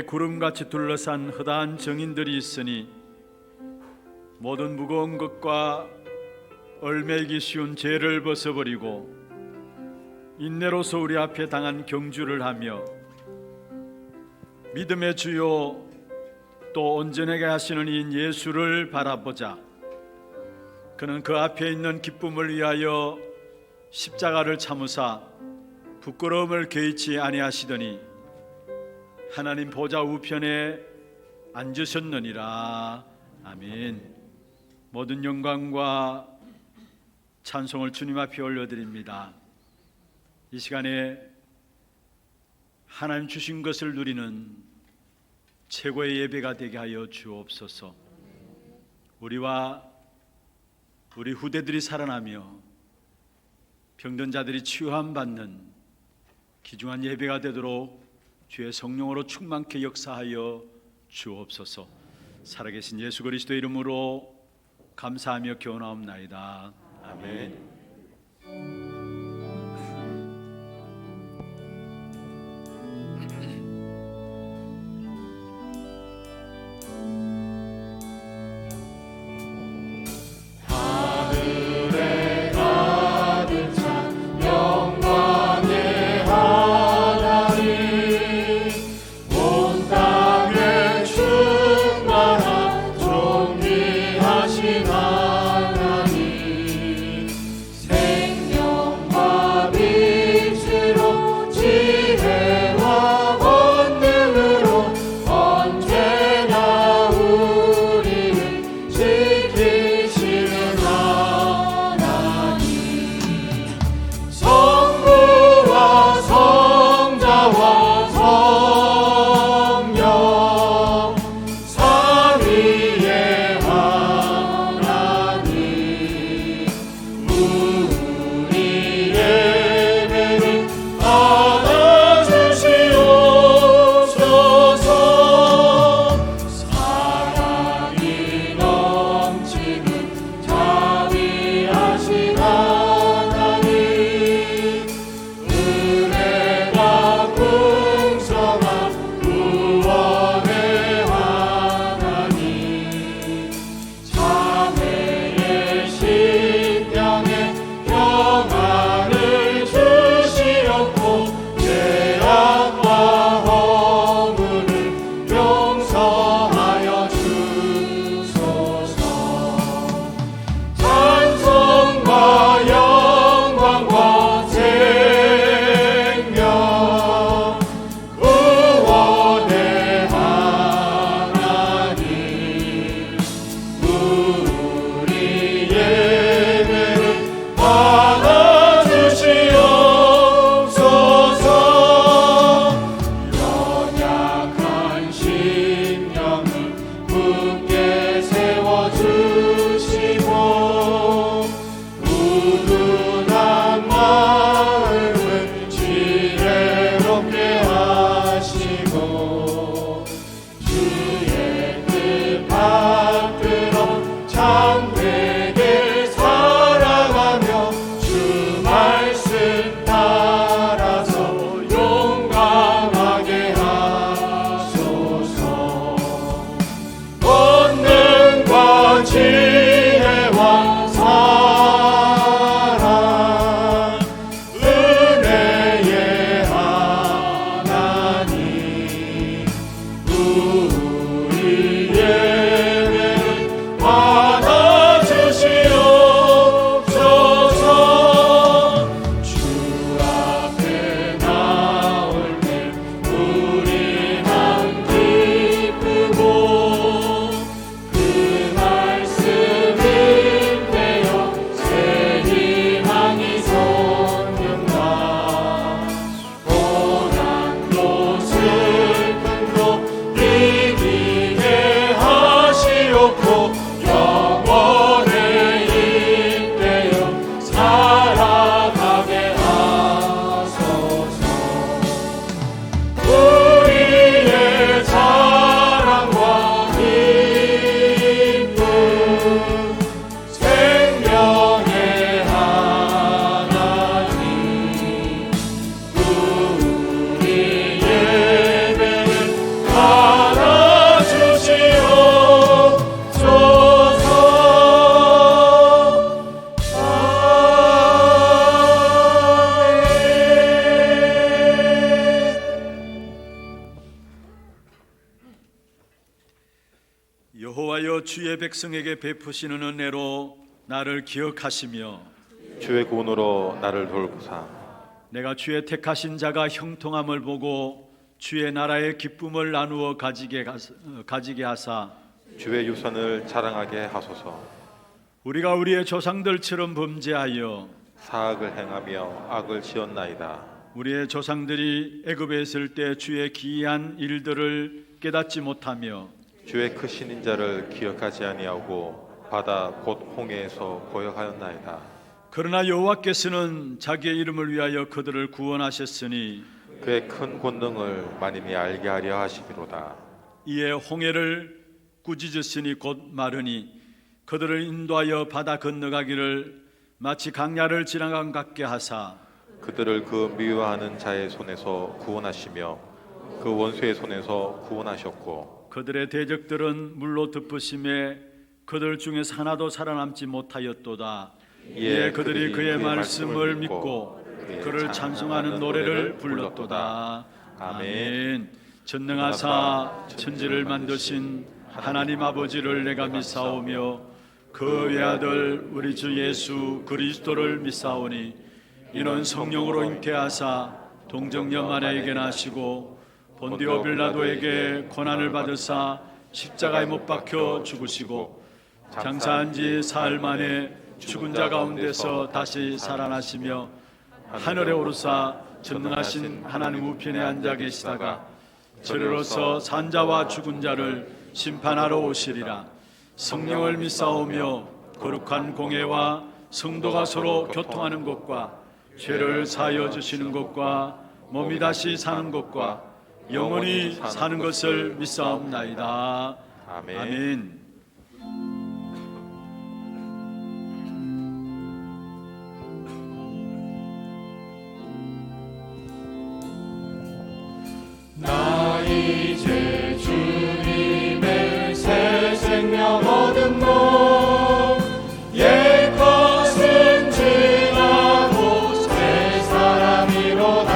구름같이 둘러싼 허다한 정인들이 있으니 모든 무거운 것과 얼매기 쉬운 죄를 벗어버리고 인내로서 우리 앞에 당한 경주를 하며 믿음의 주요 또 온전하게 하시는 이인 예수를 바라보자. 그는 그 앞에 있는 기쁨을 위하여 십자가를 참으사 부끄러움을 개의치 아니하시더니 하나님 보좌 우편에 앉으셨느니라. 아멘. 모든 영광과 찬송을 주님 앞에 올려드립니다. 이 시간에 하나님 주신 것을 누리는 최고의 예배가 되게 하여 주옵소서. 우리와 우리 후대들이 살아나며 병든 자들이 치유함 받는 귀중한 예배가 되도록 주의 성령으로 충만케 역사하여 주옵소서. 살아계신 예수 그리스도의 이름으로 감사하며 기원하옵나이다. 아멘. 여호와여, 주의 백성에게 베푸시는 은혜로 나를 기억하시며 주의 구원으로 나를 돌보사. 내가 주의 택하신 자가 형통함을 보고 주의 나라의 기쁨을 나누어 가지게 하사 주의 유산을 자랑하게 하소서. 우리가 우리의 조상들처럼 범죄하여 사악을 행하며 악을 지었나이다. 우리의 조상들이 애굽에 있을 때 주의 기이한 일들을 깨닫지 못하며 주의 크신 인자를 기억하지 아니하고 바다 곧 홍해에서 고역하였나이다. 그러나 여호와께서는 자기의 이름을 위하여 그들을 구원하셨으니 그의 큰 권능을 만인이 알게 하려 하시기로다. 이에 홍해를 꾸짖으시니 곧 마르니 그들을 인도하여 바다 건너가기를 마치 강야를 지나간 같게 하사 그들을 그 미워하는 자의 손에서 구원하시며 그 원수의 손에서 구원하셨고 그들의 대적들은 물로 덮으심에 그들 중에서 하나도 살아남지 못하였도다. 이에 그들이 그의 말씀을 믿고 그를 찬송하는 노래를 불렀도다. 아멘. 전능하사 천지를 만드신 하나님 아버지를 내가 믿사오며 그 외아들 우리 주 예수 그리스도를 믿사오니 이는 성령으로 잉태하사 동정녀 마리아에게 나시고 본디오 빌라도에게 고난을 받으사 십자가에 못 박혀 죽으시고 장사한 지 사흘 만에 죽은 자 가운데서 다시 살아나시며 하늘에 오르사 전능하신 하나님 우편에 앉아 계시다가 저리로서 산자와 죽은 자를 심판하러 오시리라. 성령을 믿사오며 거룩한 공회와 성도가 서로 교통하는 것과 죄를 사하여 주시는 것과 몸이 다시 사는 것과 영원히 사는 것을 믿사옵나이다. 아멘. 아멘. 나 이제 주님의 새 생명 얻은 몸 옛 것은 지나고 새 사람이로다.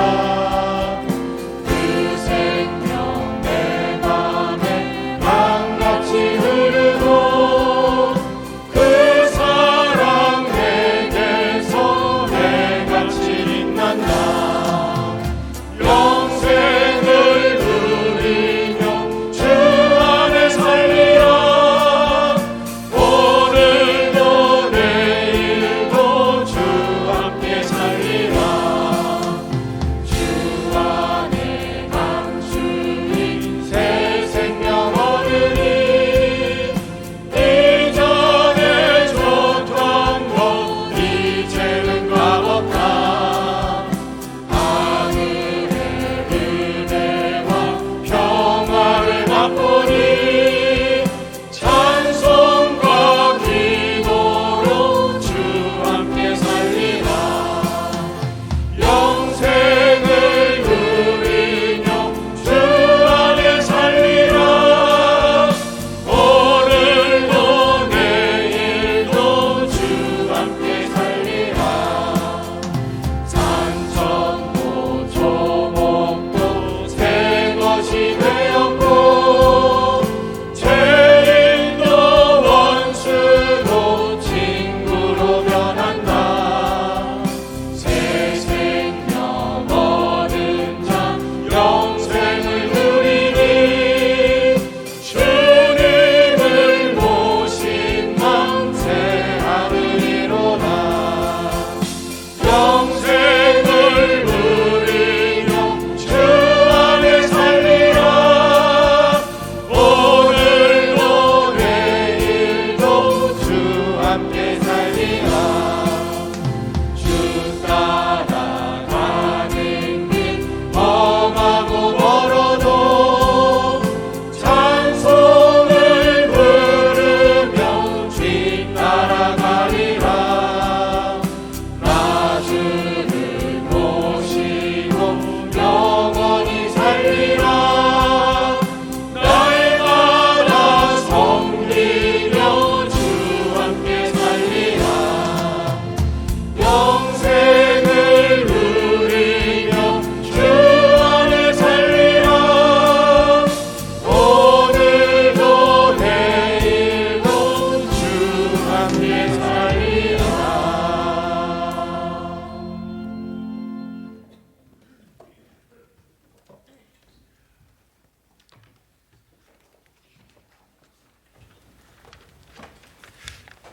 그 생명 내 맘에 강같이 흐르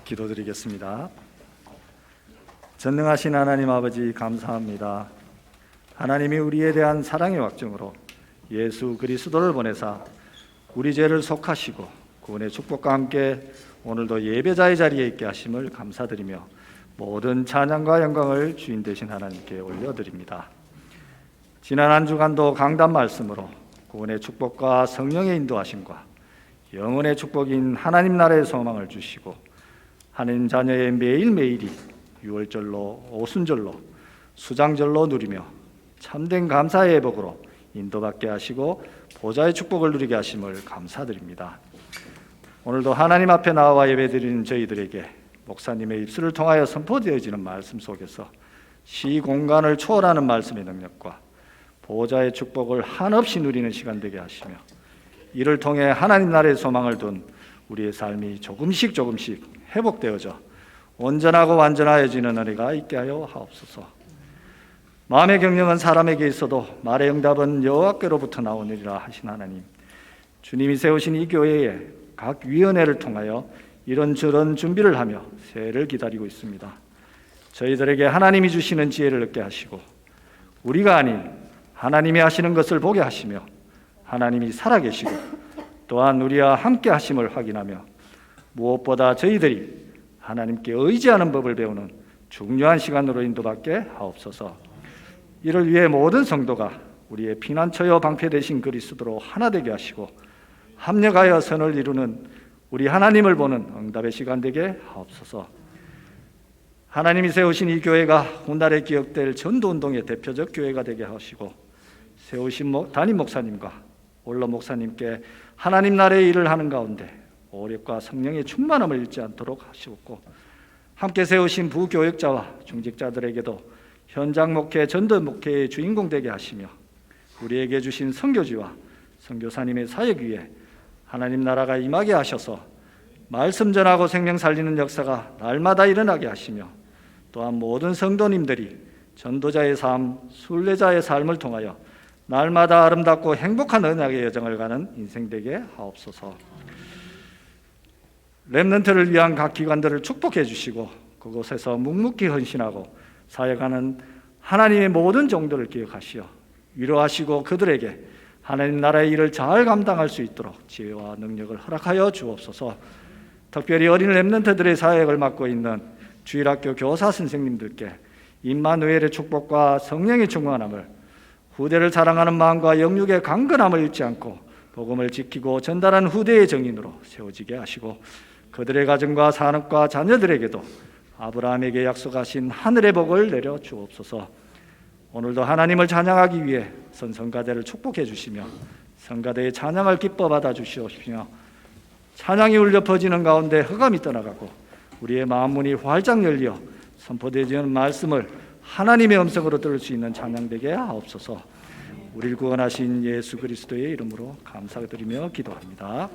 기도드리겠습니다. 전능하신 하나님 아버지 감사합니다. 하나님이 우리에 대한 사랑의 확증으로 예수 그리스도를 보내사 우리 죄를 속하시고 구원의 축복과 함께 오늘도 예배자의 자리에 있게 하심을 감사드리며 모든 찬양과 영광을 주인 되신 하나님께 올려드립니다. 지난 한 주간도 강단 말씀으로 구원의 축복과 성령의 인도하심과 영원의 축복인 하나님 나라의 소망을 주시고 하나님 자녀의 매일매일이 유월절로 오순절로 수장절로 누리며 참된 감사의 회복으로 인도받게 하시고 보좌의 축복을 누리게 하심을 감사드립니다. 오늘도 하나님 앞에 나와 예배드리는 저희들에게 목사님의 입술을 통하여 선포되어지는 말씀 속에서 시공간을 초월하는 말씀의 능력과 보좌의 축복을 한없이 누리는 시간 되게 하시며 이를 통해 하나님 나라의 소망을 둔 우리의 삶이 조금씩 회복되어져 온전하고 완전하여지는 은혜가 있게 하여 하옵소서. 마음의 경영은 사람에게 있어도 말의 응답은 여호와께로부터 나오느니라 하신 하나님, 주님이 세우신 이 교회에 각 위원회를 통하여 이런저런 준비를 하며 새해를 기다리고 있습니다. 저희들에게 하나님이 주시는 지혜를 얻게 하시고 우리가 아닌 하나님이 하시는 것을 보게 하시며 하나님이 살아계시고 또한 우리와 함께 하심을 확인하며 무엇보다 저희들이 하나님께 의지하는 법을 배우는 중요한 시간으로 인도받게 하옵소서. 이를 위해 모든 성도가 우리의 피난처여 방패 되신 그리스도로 하나 되게 하시고 합력하여 선을 이루는 우리 하나님을 보는 응답의 시간 되게 하옵소서. 하나님이 세우신 이 교회가 훗날에 기억될 전도운동의 대표적 교회가 되게 하시고 세우신 담임 목사님과 올로 목사님께 하나님 나라의 일을 하는 가운데 오력과 성령의 충만함을 잃지 않도록 하시옵고 함께 세우신 부교역자와 중직자들에게도 현장 목회, 전도 목회의 주인공 되게 하시며 우리에게 주신 선교지와 선교사님의 사역 위에 하나님 나라가 임하게 하셔서 말씀 전하고 생명 살리는 역사가 날마다 일어나게 하시며 또한 모든 성도님들이 전도자의 삶, 순례자의 삶을 통하여 날마다 아름답고 행복한 언약의 여정을 가는 인생 되게 하옵소서. 렘넌트를 위한 각 기관들을 축복해 주시고 그곳에서 묵묵히 헌신하고 사역하는 하나님의 모든 종들을 기억하시어 위로하시고 그들에게 하나님 나라의 일을 잘 감당할 수 있도록 지혜와 능력을 허락하여 주옵소서. 특별히 어린 렘넌트들의 사역을 맡고 있는 주일학교 교사 선생님들께 임마누엘의 축복과 성령의 충만함을 후대를 사랑하는 마음과 영육의 강건함을 잃지 않고 복음을 지키고 전달하는 후대의 정인으로 세워지게 하시고 그들의 가정과 산업과 자녀들에게도 아브라함에게 약속하신 하늘의 복을 내려 주옵소서. 오늘도 하나님을 찬양하기 위해 선성가대를 축복해 주시며 성가대의 찬양을 기뻐 받아 주시옵시며 찬양이 울려 퍼지는 가운데 흑암이 떠나가고 우리의 마음 문이 활짝 열려 선포되지는 말씀을 하나님의 음성으로 들을 수 있는 찬양되게 하옵소서. 우리를 구원하신 예수 그리스도의 이름으로 감사드리며 기도합니다.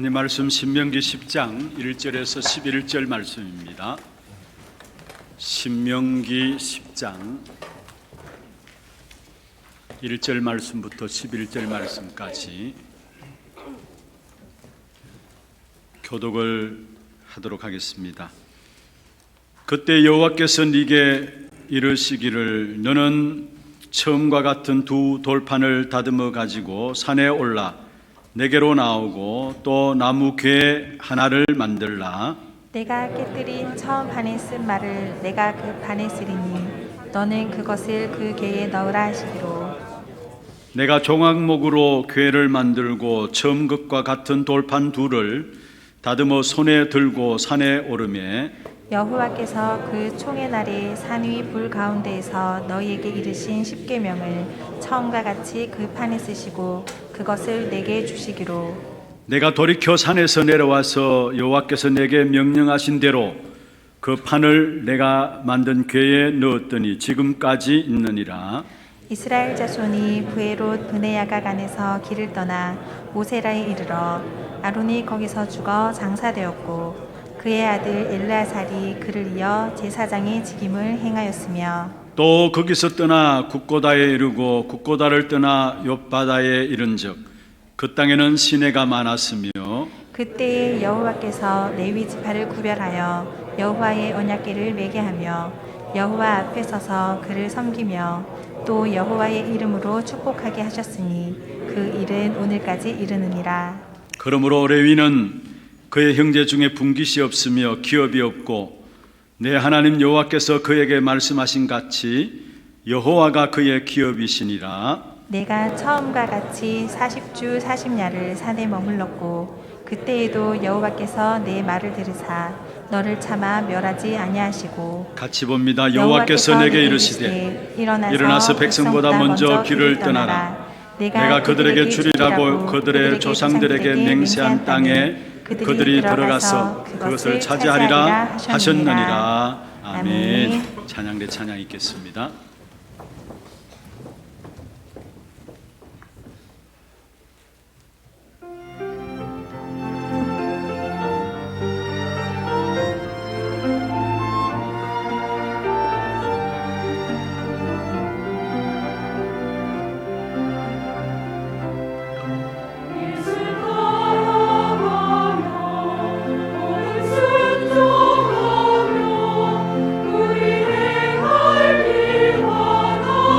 하나님 말씀 신명기 10장 1절에서 11절 말씀입니다. 신명기 10장 1절 말씀부터 11절 말씀까지 교독을 하도록 하겠습니다. 그때 여호와께서 네게 이르시기를 너는 처음과 같은 두 돌판을 다듬어 가지고 산에 올라 내게로 나오고 또 나무 궤 하나를 만들라. 내가 깨뜨린 처음 판에 쓴 말을 내가 그 판에 쓰리니 너는 그것을 그 궤에 넣으라 하시기로. 내가 종악목으로 궤를 만들고 처음것과 같은 돌판 둘을 다듬어 손에 들고 산에 오르매 여호와께서 그 총의 날에 산 위 불 가운데에서 너희에게 이르신 십계명을 처음과 같이 그 판에 쓰시고 그것을 내게 주시기로. 내가 돌이켜 산에서 내려와서 여호와께서 내게 명령하신 대로 그 판을 내가 만든 궤에 넣었더니 지금까지 있느니라. 이스라엘 자손이 브에롯 브네야각안에서 길을 떠나 모세라에 이르러 아론이 거기서 죽어 장사되었고 그의 아들 엘르아살이 그를 이어 제사장의 직임을 행하였으며 또 거기서 떠나 국고다에 이르고 국고다를 떠나 욥바다에 이른즉 그 땅에는 시내가 많았으며 그때에 여호와께서 레위 지파를 구별하여 여호와의 언약궤를 매게 하며 여호와 앞에 서서 그를 섬기며 또 여호와의 이름으로 축복하게 하셨으니 그 일은 오늘까지 이르느니라. 그러므로 레위는 그의 형제 중에 분깃이 없으며 기업이 없고 내 하나님 여호와께서 그에게 말씀하신 같이 여호와가 그의 기업이시니라. 내가 처음과 같이 40주 40야를 산에 머물렀고 그때에도 여호와께서 내 말을 들으사 너를 차마 멸하지 아니하시고 같이 봅니다. 여호와께서 내게 이르시되 일어나서 백성보다 먼저 길을 떠나라. 내가 그들에게 주리라고 그들의 조상들에게 맹세한 땅에 그들이 들어가서 그것을 차지하리라 하셨느니라. 아멘. 찬양대 찬양 있겠습니다. 우리 행할 길마다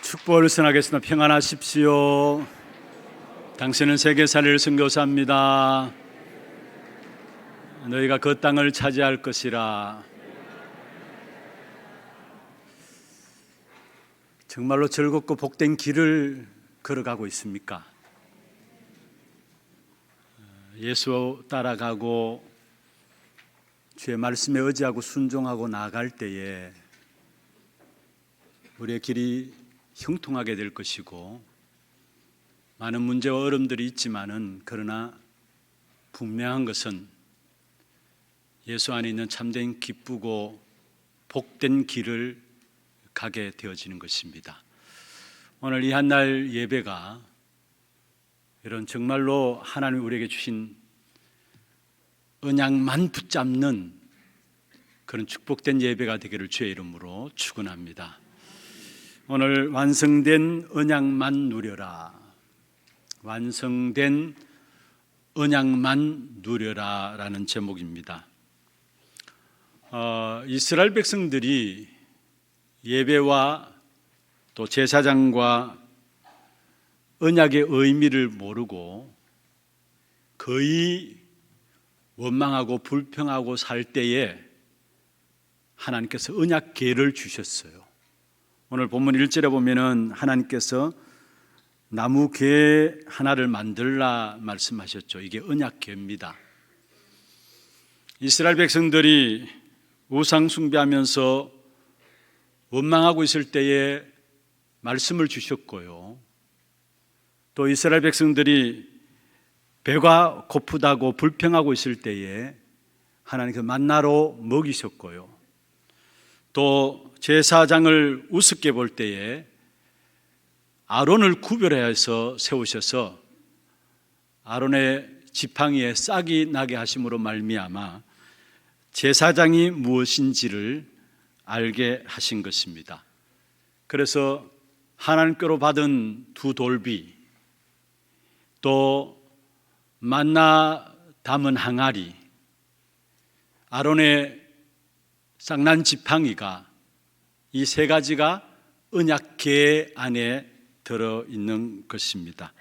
축복을 선하겠습니다. 평안하십시오. 당신은 세계살이를 선교사입니다. 너희가 그 땅을 차지할 것이라. 정말로 즐겁고 복된 길을 걸어가고 있습니까? 예수 따라가고 주의 말씀에 의지하고 순종하고 나아갈 때에 우리의 길이 형통하게 될 것이고, 많은 문제와 어려움들이 있지만은 그러나 분명한 것은 예수 안에 있는 참된 기쁘고 복된 길을 가게 되어지는 것입니다. 오늘 이 한날 예배가 이런 정말로 하나님이 우리에게 주신 언약만 붙잡는 그런 축복된 예배가 되기를 주의 이름으로 축원합니다. 오늘 완성된 언약만 누려라. 완성된 언약만 누려라 라는 제목입니다. 이스라엘 백성들이 예배와 또 제사장과 언약의 의미를 모르고 거의 원망하고 불평하고 살 때에 하나님께서 언약궤를 주셨어요. 오늘 본문 1절에 보면은 하나님께서 나무궤 하나를 만들라 말씀하셨죠. 이게 언약궤입니다. 이스라엘 백성들이 우상 숭배하면서 원망하고 있을 때에 말씀을 주셨고요. 또 이스라엘 백성들이 배가 고프다고 불평하고 있을 때에 하나님께서 만나로 먹이셨고요. 또 제사장을 우습게 볼 때에 아론을 구별해서 세우셔서 아론의 지팡이에 싹이 나게 하심으로 말미암아 제사장이 무엇인지를 알게 하신 것입니다. 그래서 하나님께로 받은 두 돌비, 또 만나 담은 항아리, 아론의 쌍난 지팡이가, 이 세 가지가 언약궤 안에 들어있는 것입니다.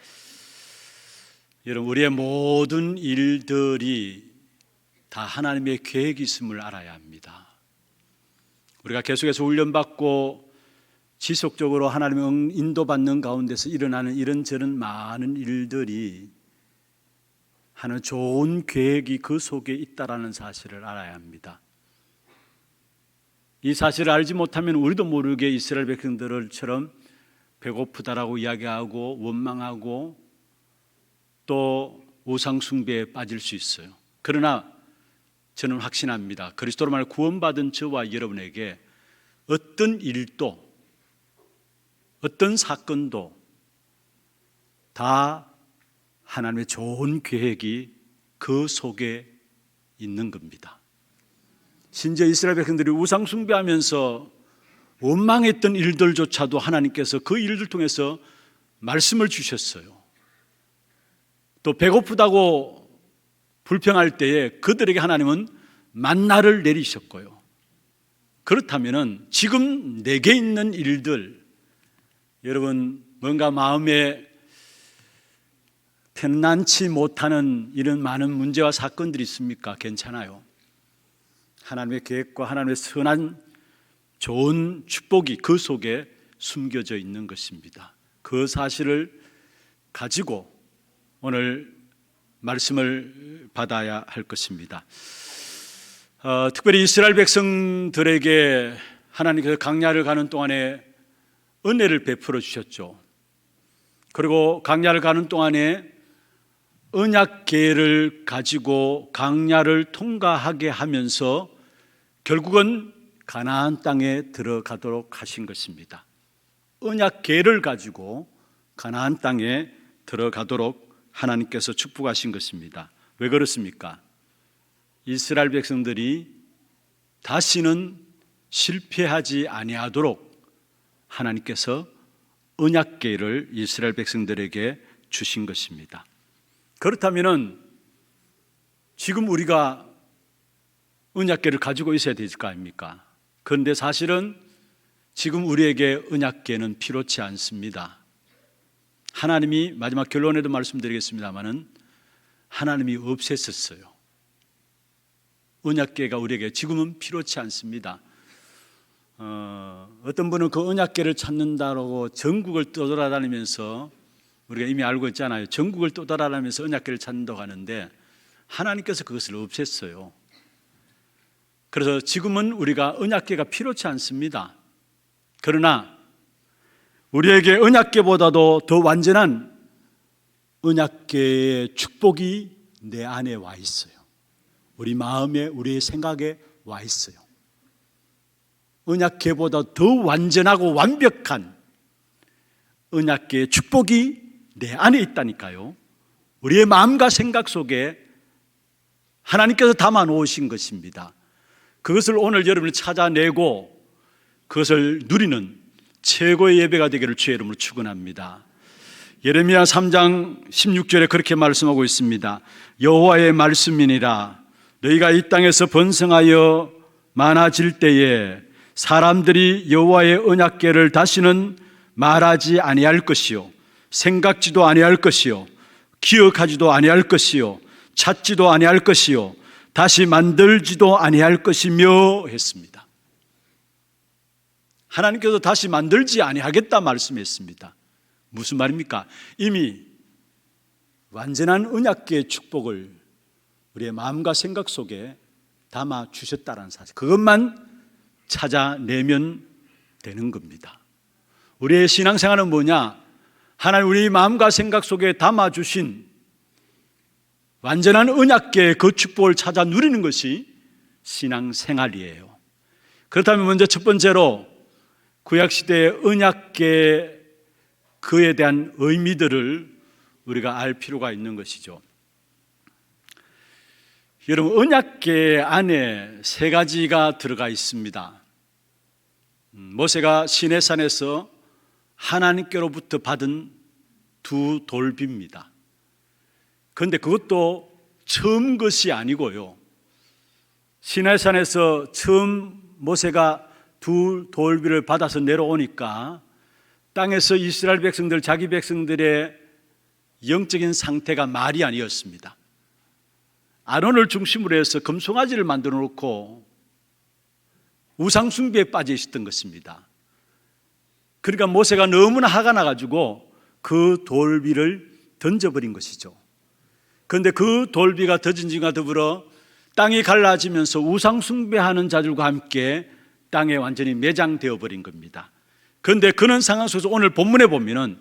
여러분, 우리의 모든 일들이 다 하나님의 계획이 있음을 알아야 합니다. 우리가 계속해서 훈련받고 지속적으로 하나님의 인도받는 가운데서 일어나는 이런저런 많은 일들이 하나님 좋은 계획이 그 속에 있다라는 사실을 알아야 합니다. 이 사실을 알지 못하면 우리도 모르게 이스라엘 백성들처럼 배고프다라고 이야기하고 원망하고 또 우상 숭배에 빠질 수 있어요. 그러나 저는 확신합니다. 그리스도로 말해 구원받은 저와 여러분에게 어떤 일도 어떤 사건도 다 하나님의 좋은 계획이 그 속에 있는 겁니다. 심지어 이스라엘 백성들이 우상 숭배하면서 원망했던 일들조차도 하나님께서 그 일들 통해서 말씀을 주셨어요. 또 배고프다고 불평할 때에 그들에게 하나님은 만나를 내리셨고요. 그렇다면 지금 내게 있는 일들, 여러분 뭔가 마음에 편안치 못하는 이런 많은 문제와 사건들이 있습니까? 괜찮아요. 하나님의 계획과 하나님의 선한 좋은 축복이 그 속에 숨겨져 있는 것입니다. 그 사실을 가지고 오늘 말씀을 받아야 할 것입니다. 특별히 이스라엘 백성들에게 하나님께서 광야를 가는 동안에 은혜를 베풀어 주셨죠. 그리고 광야를 가는 동안에 언약궤를 가지고 광야를 통과하게 하면서 결국은 가나안 땅에 들어가도록 하신 것입니다. 언약궤를 가지고 가나안 땅에 들어가도록 하나님께서 축복하신 것입니다. 왜 그렇습니까? 이스라엘 백성들이 다시는 실패하지 아니하도록 하나님께서 언약궤를 이스라엘 백성들에게 주신 것입니다. 그렇다면 지금 우리가 언약궤를 가지고 있어야 될 거 아닙니까? 그런데 사실은 지금 우리에게 언약궤는 필요치 않습니다. 하나님이, 마지막 결론에도 말씀드리겠습니다마는 하나님이 없앴었어요. 언약궤가 우리에게 지금은 필요치 않습니다. 어떤 분은 그 언약궤를 찾는다고 전국을 떠돌아다니면서, 우리가 이미 알고 있잖아요. 전국을 떠돌아다니면서 언약궤를 찾는다고 하는데 하나님께서 그것을 없앴어요. 그래서 지금은 우리가 언약궤가 필요치 않습니다. 그러나 우리에게 언약궤보다도 더 완전한 언약궤의 축복이 내 안에 와 있어요. 우리 마음에, 우리의 생각에 와 있어요. 언약궤보다 더 완전하고 완벽한 언약궤의 축복이 내 안에 있다니까요. 우리의 마음과 생각 속에 하나님께서 담아 놓으신 것입니다. 그것을 오늘 여러분이 찾아내고 그것을 누리는 최고의 예배가 되기를 주의 이름으로 축원합니다. 예레미야 3장 16절에 그렇게 말씀하고 있습니다. 여호와의 말씀이니라. 너희가 이 땅에서 번성하여 많아질 때에 사람들이 여호와의 언약궤를 다시는 말하지 아니할 것이요, 생각지도 아니할 것이요, 기억하지도 아니할 것이요, 찾지도 아니할 것이요, 다시 만들지도 아니할 것이며 했습니다. 하나님께서 다시 만들지 아니하겠다 말씀했습니다. 무슨 말입니까? 이미 완전한 언약궤의 축복을 우리의 마음과 생각 속에 담아 주셨다는 사실, 그것만 찾아내면 되는 겁니다. 우리의 신앙생활은 뭐냐? 하나님 우리 마음과 생각 속에 담아 주신 완전한 언약궤의 그 축복을 찾아 누리는 것이 신앙생활이에요. 그렇다면 먼저 첫 번째로 구약시대의 언약궤, 그에 대한 의미들을 우리가 알 필요가 있는 것이죠. 여러분, 언약궤 안에 세 가지가 들어가 있습니다. 모세가 시내산에서 하나님께로부터 받은 두 돌비입니다. 그런데 그것도 처음 것이 아니고요, 시내산에서 처음 모세가 두 돌비를 받아서 내려오니까 땅에서 이스라엘 백성들, 자기 백성들의 영적인 상태가 말이 아니었습니다. 아론을 중심으로 해서 금송아지를 만들어 놓고 우상숭배에 빠져 있었던 것입니다. 그러니까 모세가 너무나 화가 나가지고 그 돌비를 던져버린 것이죠. 그런데 그 돌비가 던진지가 더불어 땅이 갈라지면서 우상숭배하는 자들과 함께 땅에 완전히 매장되어 버린 겁니다. 그런데 그런 상황 속에서 오늘 본문에 보면은,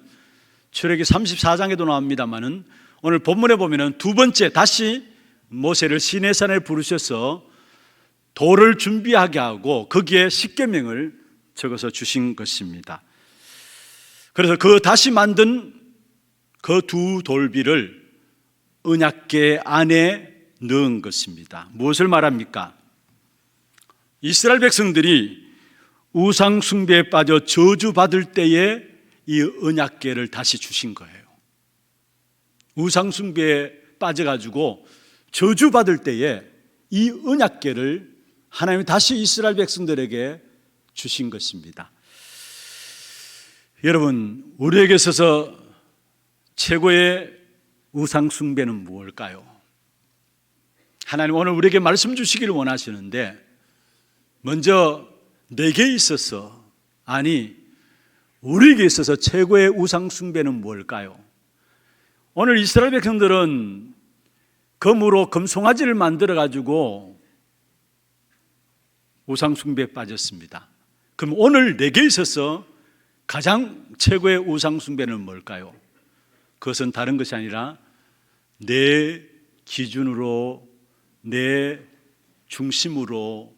출애기 34장에도 나옵니다만은 오늘 본문에 보면은 두 번째 다시 모세를 시내산에 부르셔서 돌을 준비하게 하고 거기에 십계명을 적어서 주신 것입니다. 그래서 그 다시 만든 그 두 돌비를 언약궤 안에 넣은 것입니다. 무엇을 말합니까? 이스라엘 백성들이 우상 숭배에 빠져 저주받을 때에 이 언약궤를 다시 주신 거예요. 우상 숭배에 빠져가지고 저주받을 때에 이 언약궤를 하나님이 다시 이스라엘 백성들에게 주신 것입니다. 여러분, 우리에게 있어서 최고의 우상 숭배는 무엇일까요? 하나님 오늘 우리에게 말씀 주시기를 원하시는데, 먼저 내게 있어서, 아니 우리에게 있어서 최고의 우상 숭배는 무엇일까요? 오늘 이스라엘 백성들은 금으로 금송아지를 만들어 가지고 우상 숭배에 빠졌습니다. 그럼 오늘 내게 있어서 가장 최고의 우상 숭배는 뭘까요? 그것은 다른 것이 아니라 내 기준으로, 내 중심으로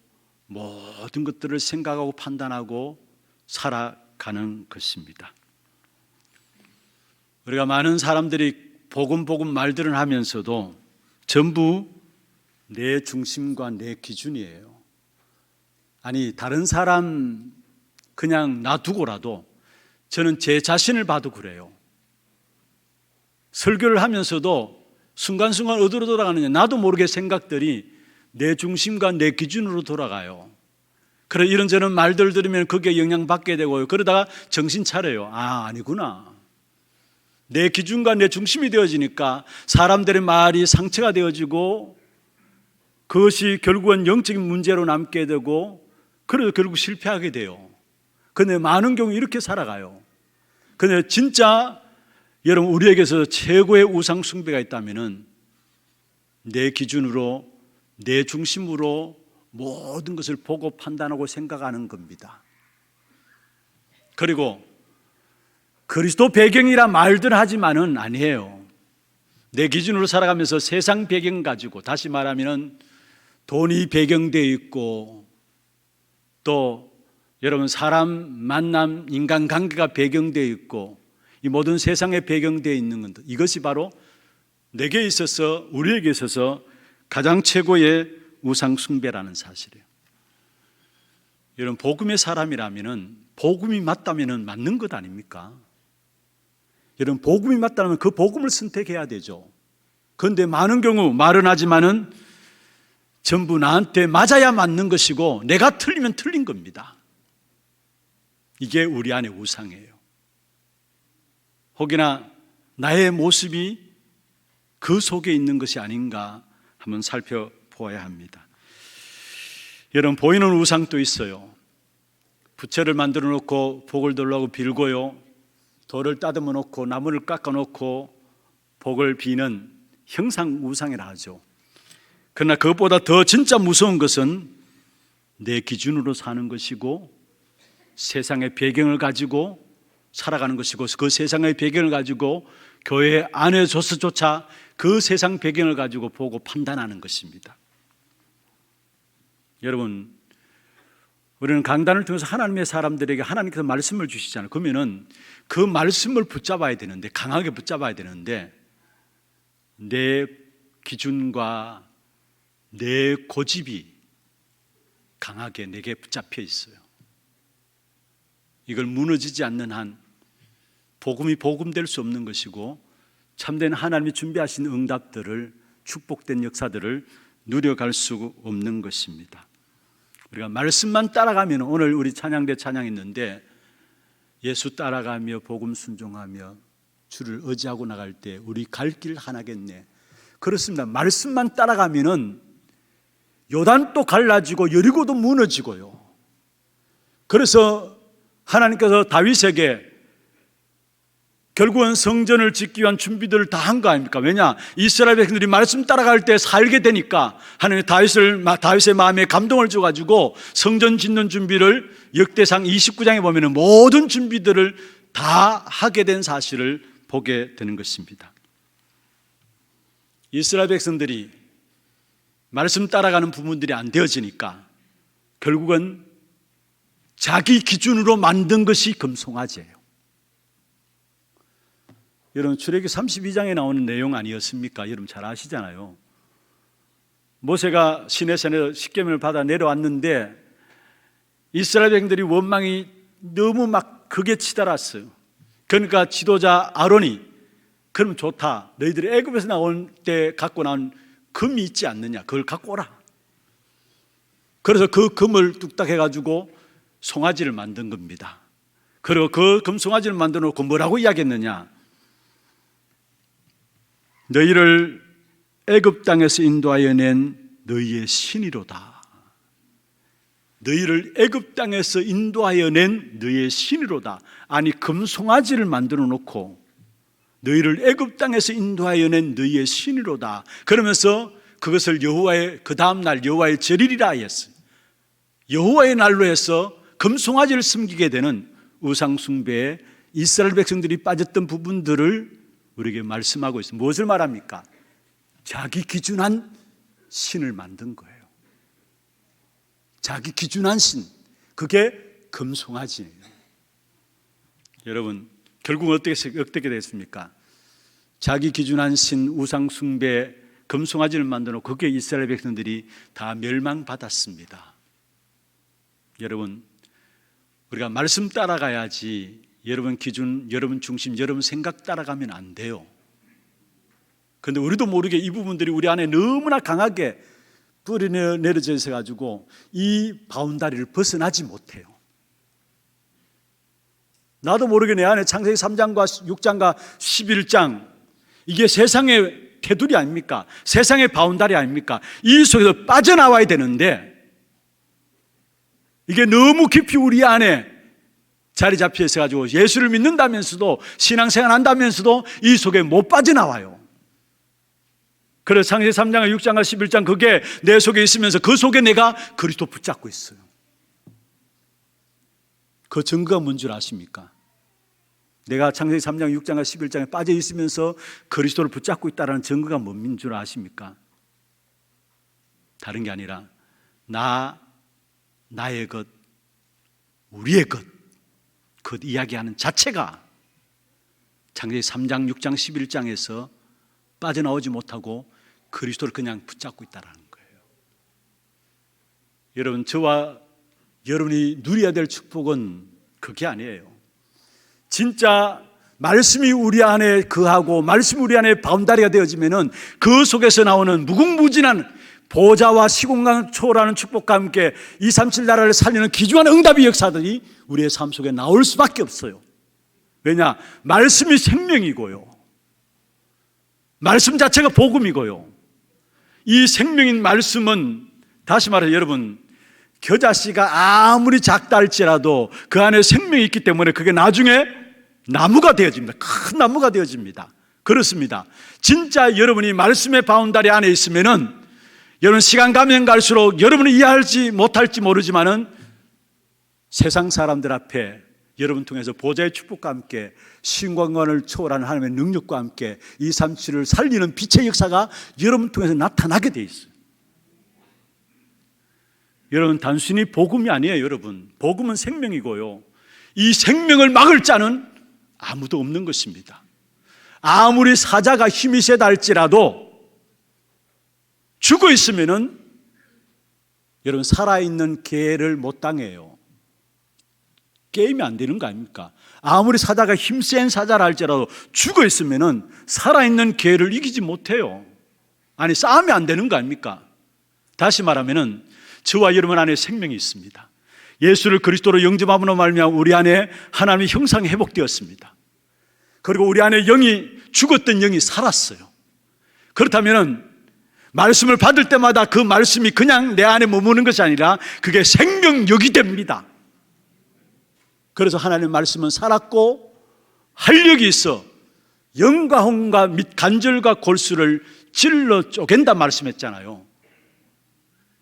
모든 것들을 생각하고 판단하고 살아가는 것입니다. 우리가 많은 사람들이 복음 말들을 하면서도 전부 내 중심과 내 기준이에요. 아니, 다른 사람 그냥 놔두고라도 저는 제 자신을 봐도 그래요. 설교를 하면서도 순간순간 어디로 돌아가느냐, 나도 모르게 생각들이 내 중심과 내 기준으로 돌아가요. 그래 이런저런 말들 들으면 거기에 영향받게 되고요. 그러다가 정신 차려요. 아, 아니구나. 내 기준과 내 중심이 되어지니까 사람들의 말이 상처가 되어지고 그것이 결국은 영적인 문제로 남게 되고 그래서 결국 실패하게 돼요. 그런데 많은 경우 이렇게 살아가요. 그런데 진짜 여러분 우리에게서 최고의 우상 숭배가 있다면 내 기준으로 내 중심으로 모든 것을 보고 판단하고 생각하는 겁니다. 그리고 그리스도 배경이라 말들 하지만은 아니에요. 내 기준으로 살아가면서 세상 배경 가지고, 다시 말하면 돈이 배경되어 있고 또 여러분 사람 만남 인간관계가 배경되어 있고 이 모든 세상에 배경되어 있는 것, 이것이 바로 내게 있어서 우리에게 있어서 가장 최고의 우상 숭배라는 사실이에요. 여러분 복음의 사람이라면은 복음이 맞다면은 맞는 것 아닙니까? 여러분 복음이 맞다면 그 복음을 선택해야 되죠. 그런데 많은 경우 말은 하지만은 전부 나한테 맞아야 맞는 것이고 내가 틀리면 틀린 겁니다. 이게 우리 안의 우상이에요. 혹여나 나의 모습이 그 속에 있는 것이 아닌가 한번 살펴보아야 합니다. 여러분 보이는 우상도 있어요. 부채를 만들어 놓고 복을 달라고 빌고요, 돌을 따듬어 놓고 나무를 깎아 놓고 복을 비는 형상 우상이라 하죠. 그러나 그것보다 더 진짜 무서운 것은 내 기준으로 사는 것이고 세상의 배경을 가지고 살아가는 것이고 그 세상의 배경을 가지고 교회 안에서조차 그 세상 배경을 가지고 보고 판단하는 것입니다. 여러분 우리는 강단을 통해서 하나님의 사람들에게 하나님께서 말씀을 주시잖아요. 그러면은 그 말씀을 붙잡아야 되는데, 강하게 붙잡아야 되는데 내 기준과 내 고집이 강하게 내게 붙잡혀 있어요. 이걸 무너지지 않는 한 복음이 복음될 수 없는 것이고 참된 하나님이 준비하신 응답들을, 축복된 역사들을 누려갈 수 없는 것입니다. 우리가 말씀만 따라가면, 오늘 우리 찬양대 찬양했는데 예수 따라가며 복음 순종하며 주를 의지하고 나갈 때 우리 갈 길 하나겠네. 그렇습니다. 말씀만 따라가면은 요단도 갈라지고 여리고도 무너지고요. 그래서 하나님께서 다윗에게 결국은 성전을 짓기 위한 준비들을 다 한 거 아닙니까? 왜냐? 이스라엘 백성들이 말씀 따라갈 때 살게 되니까 하나님이 다윗의 마음에 감동을 줘가지고 성전 짓는 준비를 역대상 29장에 보면 모든 준비들을 다 하게 된 사실을 보게 되는 것입니다. 이스라엘 백성들이 말씀 따라가는 부분들이 안 되어지니까 결국은 자기 기준으로 만든 것이 금송아지예요. 여러분 출애굽기 32장에 나오는 내용 아니었습니까? 여러분 잘 아시잖아요. 모세가 시내산에서 십계명을 받아 내려왔는데 이스라엘 백성들이 원망이 너무 막 극에 치달았어요. 그러니까 지도자 아론이 그럼 좋다, 너희들이 애굽에서 나올 때 갖고 나온 금이 있지 않느냐, 그걸 갖고 오라. 그래서 그 금을 뚝딱 해가지고 송아지를 만든 겁니다. 그리고 그 금송아지를 만들어 놓고 뭐라고 이야기했느냐, 너희를 애굽 땅에서 인도하여 낸 너희의 신이로다. 너희를 애굽 땅에서 인도하여 낸 너희의 신이로다. 아니 금송아지를 만들어 놓고 너희를 애굽 땅에서 인도하여 낸 너희의 신이로다. 그러면서 그것을 여호와의 그 다음 날 여호와의 절일이라 하였어요. 여호와의 날로 해서 금송아지를 섬기게 되는 우상 숭배에 이스라엘 백성들이 빠졌던 부분들을 우리에게 말씀하고 있습니다. 무엇을 말합니까? 자기 기준한 신을 만든 거예요. 자기 기준한 신, 그게 금송아지예요. 여러분 결국 어떻게 됐습니까? 자기 기준한 신 우상 숭배 금송아지를 만들어 그게 이스라엘 백성들이 다 멸망받았습니다. 여러분 우리가 말씀 따라가야지 여러분 기준, 여러분 중심, 여러분 생각 따라가면 안 돼요. 그런데 우리도 모르게 이 부분들이 우리 안에 너무나 강하게 뿌리 내려져 있어 가지고 이 바운다리를 벗어나지 못해요. 나도 모르게 내 안에 창세기 3장과 6장과 11장, 이게 세상의 테두리 아닙니까? 세상의 바운다리 아닙니까? 이 속에서 빠져나와야 되는데 이게 너무 깊이 우리 안에 자리 잡혀 있어 가지고 예수를 믿는다면서도 신앙생활 한다면서도 이 속에 못 빠져나와요. 그래서 창세기 3장과 6장과 11장 그게 내 속에 있으면서 그 속에 내가 그리스도 붙잡고 있어요. 그 증거가 뭔 줄 아십니까? 내가 창세기 3장, 6장과 11장에 빠져 있으면서 그리스도를 붙잡고 있다는 증거가 뭔 줄 아십니까? 다른 게 아니라 나의 것, 우리의 것, 그 이야기하는 자체가 창세기 3장, 6장, 11장에서 빠져나오지 못하고 그리스도를 그냥 붙잡고 있다는 거예요. 여러분, 저와 여러분이 누려야 될 축복은 그게 아니에요. 진짜 말씀이 우리 안에 거하고 말씀이 우리 안에 바운다리가 되어지면은 그 속에서 나오는 무궁무진한 보좌와 시공간 초월하는 축복과 함께 237 나라를 살리는 귀중한 응답의 역사들이 우리의 삶 속에 나올 수밖에 없어요. 왜냐? 말씀이 생명이고요. 말씀 자체가 복음이고요. 이 생명인 말씀은 다시 말해 여러분, 겨자씨가 아무리 작다 할지라도 그 안에 생명이 있기 때문에 그게 나중에 나무가 되어집니다. 큰 나무가 되어집니다. 그렇습니다. 진짜 여러분이 말씀의 바운다리 안에 있으면은 여러분 시간 가면 갈수록 여러분이 이해할지 못할지 모르지만은 세상 사람들 앞에 여러분 통해서 보좌의 축복과 함께 신관관을 초월하는 하나님의 능력과 함께 237을 살리는 빛의 역사가 여러분 통해서 나타나게 돼 있어요. 여러분 단순히 복음이 아니에요. 여러분 복음은 생명이고요, 이 생명을 막을 자는 아무도 없는 것입니다. 아무리 사자가 힘이 세다 할지라도 죽어 있으면은 여러분 살아있는 개를 못 당해요. 게임이 안 되는 거 아닙니까? 아무리 사자가 힘센 사자라 할지라도 죽어 있으면은 살아있는 개를 이기지 못해요. 아니 싸움이 안 되는 거 아닙니까? 다시 말하면은 저와 여러분 안에 생명이 있습니다. 예수를 그리스도로 영접함으로 말미암아 우리 안에 하나님의 형상이 회복되었습니다. 그리고 우리 안에 영이, 죽었던 영이 살았어요. 그렇다면 말씀을 받을 때마다 그 말씀이 그냥 내 안에 머무는 것이 아니라 그게 생명력이 됩니다. 그래서 하나님의 말씀은 살았고 활력이 있어 영과 혼과 및 간절과 골수를 찔러 쪼갠다 말씀했잖아요.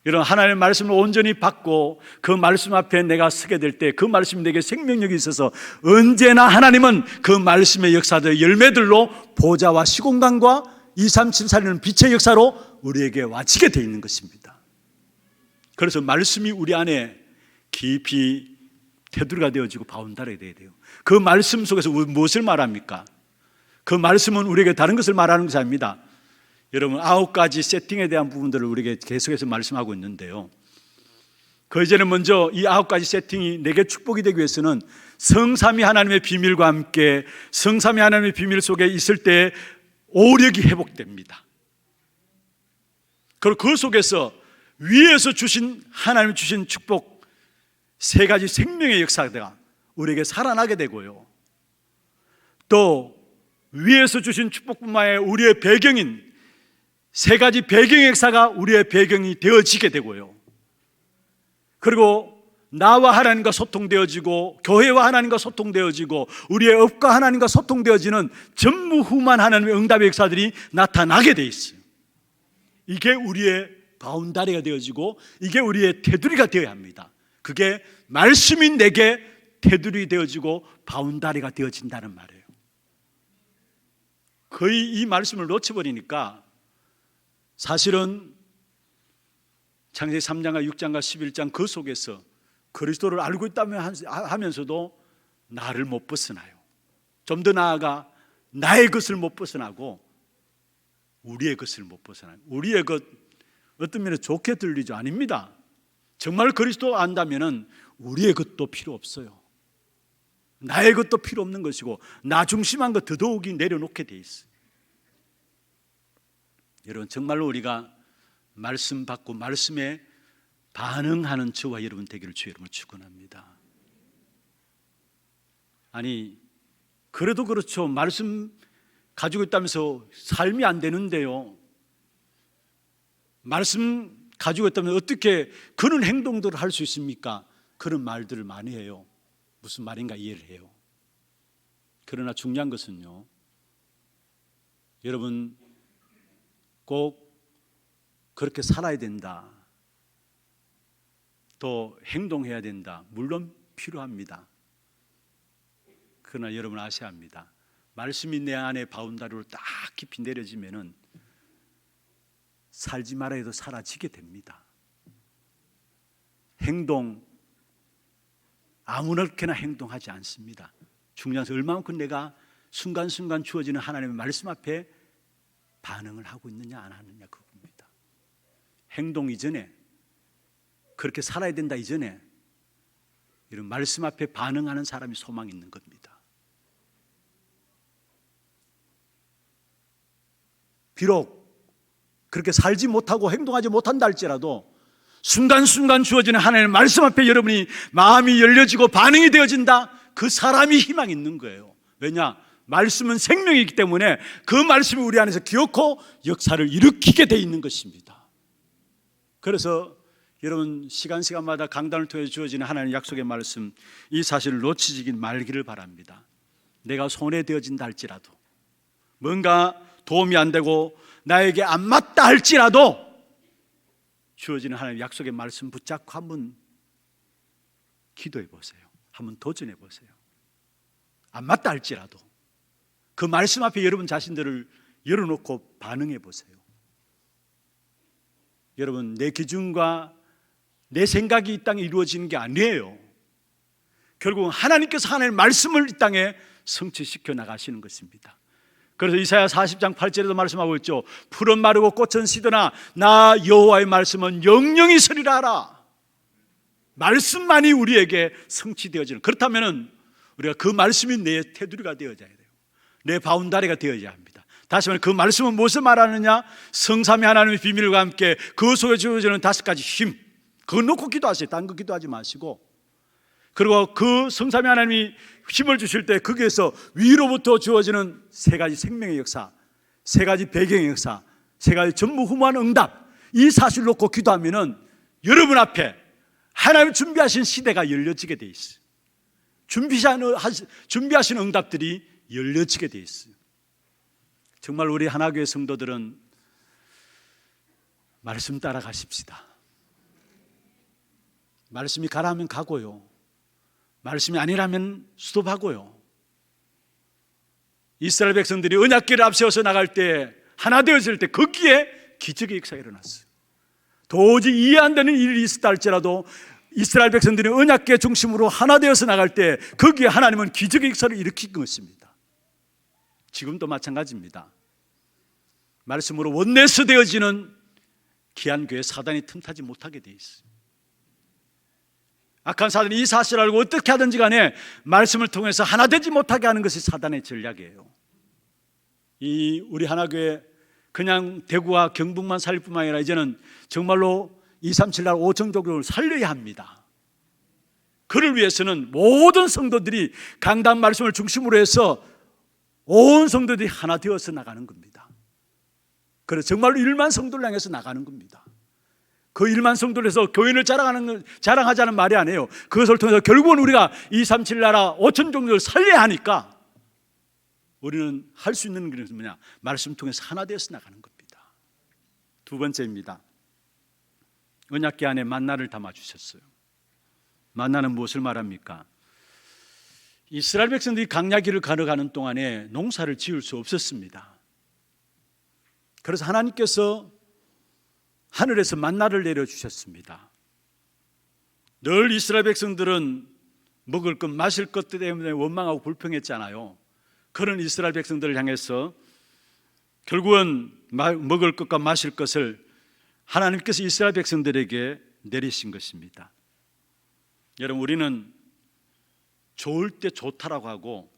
이런 하나님의 말씀을 온전히 받고 그 말씀 앞에 내가 서게 될 때 그 말씀이 내게 생명력이 있어서 언제나 하나님은 그 말씀의 역사들 열매들로 보좌와 시공간과 237 살리는 빛의 역사로 우리에게 와지게 되어 있는 것입니다. 그래서 말씀이 우리 안에 깊이 테두리가 되어지고 바운다리가 되어야 돼요. 그 말씀 속에서 무엇을 말합니까? 그 말씀은 우리에게 다른 것을 말하는 것이 아닙니다. 여러분 9가지 세팅에 대한 부분들을 우리에게 계속해서 말씀하고 있는데요, 그 이전에 먼저 이 9가지 세팅이 내게 축복이 되기 위해서는 성삼위 하나님의 비밀과 함께 성삼위 하나님의 비밀 속에 있을 때 오력이 회복됩니다. 그리고 그 속에서 위에서 주신 하나님이 주신 축복 3가지 생명의 역사가 우리에게 살아나게 되고요, 또 위에서 주신 축복뿐만 아니라 우리의 배경인 3가지 배경의 역사가 우리의 배경이 되어지게 되고요, 그리고 나와 하나님과 소통되어지고 교회와 하나님과 소통되어지고 우리의 업과 하나님과 소통되어지는 전무후무한 하나님의 응답의 역사들이 나타나게 돼 있어요. 이게 우리의 바운다리가 되어지고 이게 우리의 테두리가 되어야 합니다. 그게 말씀이 내게 테두리 되어지고 바운다리가 되어진다는 말이에요. 거의 이 말씀을 놓쳐버리니까 사실은 창세기 3장과 6장과 11장 그 속에서 그리스도를 알고 있다며 하면서도 나를 못 벗어나요. 좀 더 나아가 나의 것을 못 벗어나고 우리의 것을 못 벗어나요. 우리의 것 어떤 면에 좋게 들리죠? 아닙니다. 정말 그리스도 안다면 우리의 것도 필요 없어요. 나의 것도 필요 없는 것이고 나 중심한 것 더더욱이 내려놓게 돼 있어요. 여러분 정말로 우리가 말씀 받고 말씀에 반응하는 저와 여러분 되기를 주의 이름으로 축원합니다. 아니 그래도 그렇죠. 말씀 가지고 있다면서 삶이 안 되는데요. 말씀 가지고 있다면 어떻게 그런 행동들을 할 수 있습니까? 그런 말들을 많이 해요. 무슨 말인가 이해를 해요. 그러나 중요한 것은요, 여러분 꼭 그렇게 살아야 된다, 또 행동해야 된다, 물론 필요합니다. 그러나 여러분 아셔야 합니다. 말씀이 내 안에 바운다리로 딱 깊이 내려지면은 살지 말아 해도 사라지게 됩니다. 행동 아무렇게나 행동하지 않습니다. 중요한 것은 얼마만큼 내가 순간순간 주어지는 하나님의 말씀 앞에 반응을 하고 있느냐 안 하느냐 그겁니다. 행동 이전에, 그렇게 살아야 된다 이전에 이런 말씀 앞에 반응하는 사람이 소망이 있는 겁니다. 비록 그렇게 살지 못하고 행동하지 못한다 할지라도 순간순간 주어지는 하나님의 말씀 앞에 여러분이 마음이 열려지고 반응이 되어진다, 그 사람이 희망이 있는 거예요. 왜냐? 말씀은 생명이기 때문에 그 말씀이 우리 안에서 기억고 역사를 일으키게 돼 있는 것입니다. 그래서 여러분 시간마다 강단을 통해 주어지는 하나님의 약속의 말씀, 이 사실을 놓치지 말기를 바랍니다. 내가 손해되어진다 할지라도, 뭔가 도움이 안 되고 나에게 안 맞다 할지라도 주어지는 하나님의 약속의 말씀 붙잡고 한번 기도해 보세요. 한번 도전해 보세요. 안 맞다 할지라도 그 말씀 앞에 여러분 자신들을 열어놓고 반응해 보세요. 여러분 내 기준과 내 생각이 이 땅에 이루어지는 게 아니에요. 결국은 하나님께서 하나님의 말씀을 이 땅에 성취시켜 나가시는 것입니다. 그래서 이사야 40장 8절에도 말씀하고 있죠. 풀은 마르고 꽃은 시드나 나 여호와의 말씀은 영영이 서리라 하라. 말씀만이 우리에게 성취되어지는, 그렇다면 우리가 그 말씀이 내 테두리가 되어져야 돼요. 내 바운다리가 되어져야 합니다. 다시 말해 그 말씀은 무엇을 말하느냐? 성삼위 하나님의 비밀과 함께 그 속에 주어지는 5가지 힘, 그거 놓고 기도하세요. 딴 거 기도하지 마시고. 그리고 그 성삼위 하나님이 힘을 주실 때 거기에서 위로부터 주어지는 3가지 생명의 역사, 3가지 배경의 역사, 3가지 전무후무한 응답, 이 사실을 놓고 기도하면은 여러분 앞에 하나님 준비하신 시대가 열려지게 돼 있어요. 준비하신 응답들이 열려지게 돼 있어요. 정말 우리 하나교회 성도들은 말씀 따라 가십시다. 말씀이 가라면 가고요, 말씀이 아니라면 스톱하고요. 이스라엘 백성들이 언약궤를 앞세워서 나갈 때, 하나 되어질 때 거기에 기적의 역사가 일어났어요. 도저히 이해 안 되는 일이 있었다 할지라도 이스라엘 백성들이 언약궤 중심으로 하나 되어서 나갈 때 거기에 하나님은 기적의 역사를 일으킨 것입니다. 지금도 마찬가지입니다. 말씀으로 원내스 되어지는 귀한 교회 사단이 틈타지 못하게 돼 있어요. 악한 사단이 이 사실을 알고 어떻게 하든지 간에 말씀을 통해서 하나 되지 못하게 하는 것이 사단의 전략이에요. 이 우리 하나교회 그냥 대구와 경북만 살릴 뿐만 아니라 이제는 정말로 237날 5청족을 살려야 합니다. 그를 위해서는 모든 성도들이 강단 말씀을 중심으로 해서 온 성도들이 하나 되어서 나가는 겁니다. 그래서 정말로 1만 성도를 향해서 나가는 겁니다. 그 1만 성도를 해서 교인을 자랑하자는 말이 아니에요. 그것을 통해서 결국은 우리가 237 나라 5천 종족을 살려야 하니까 우리는 할 수 있는 것은 뭐냐? 말씀 통해서 하나 되어서 나가는 겁니다. 2번째입니다. 언약궤 안에 만나를 담아주셨어요. 만나는 무엇을 말합니까? 이스라엘 백성들이 광야길을 걸어가는 동안에 농사를 지을 수 없었습니다. 그래서 하나님께서 하늘에서 만나를 내려주셨습니다. 늘 이스라엘 백성들은 먹을 것 마실 것 때문에 원망하고 불평했잖아요. 그런 이스라엘 백성들을 향해서 결국은 먹을 것과 마실 것을 하나님께서 이스라엘 백성들에게 내리신 것입니다. 여러분 우리는 좋을 때 좋다라고 하고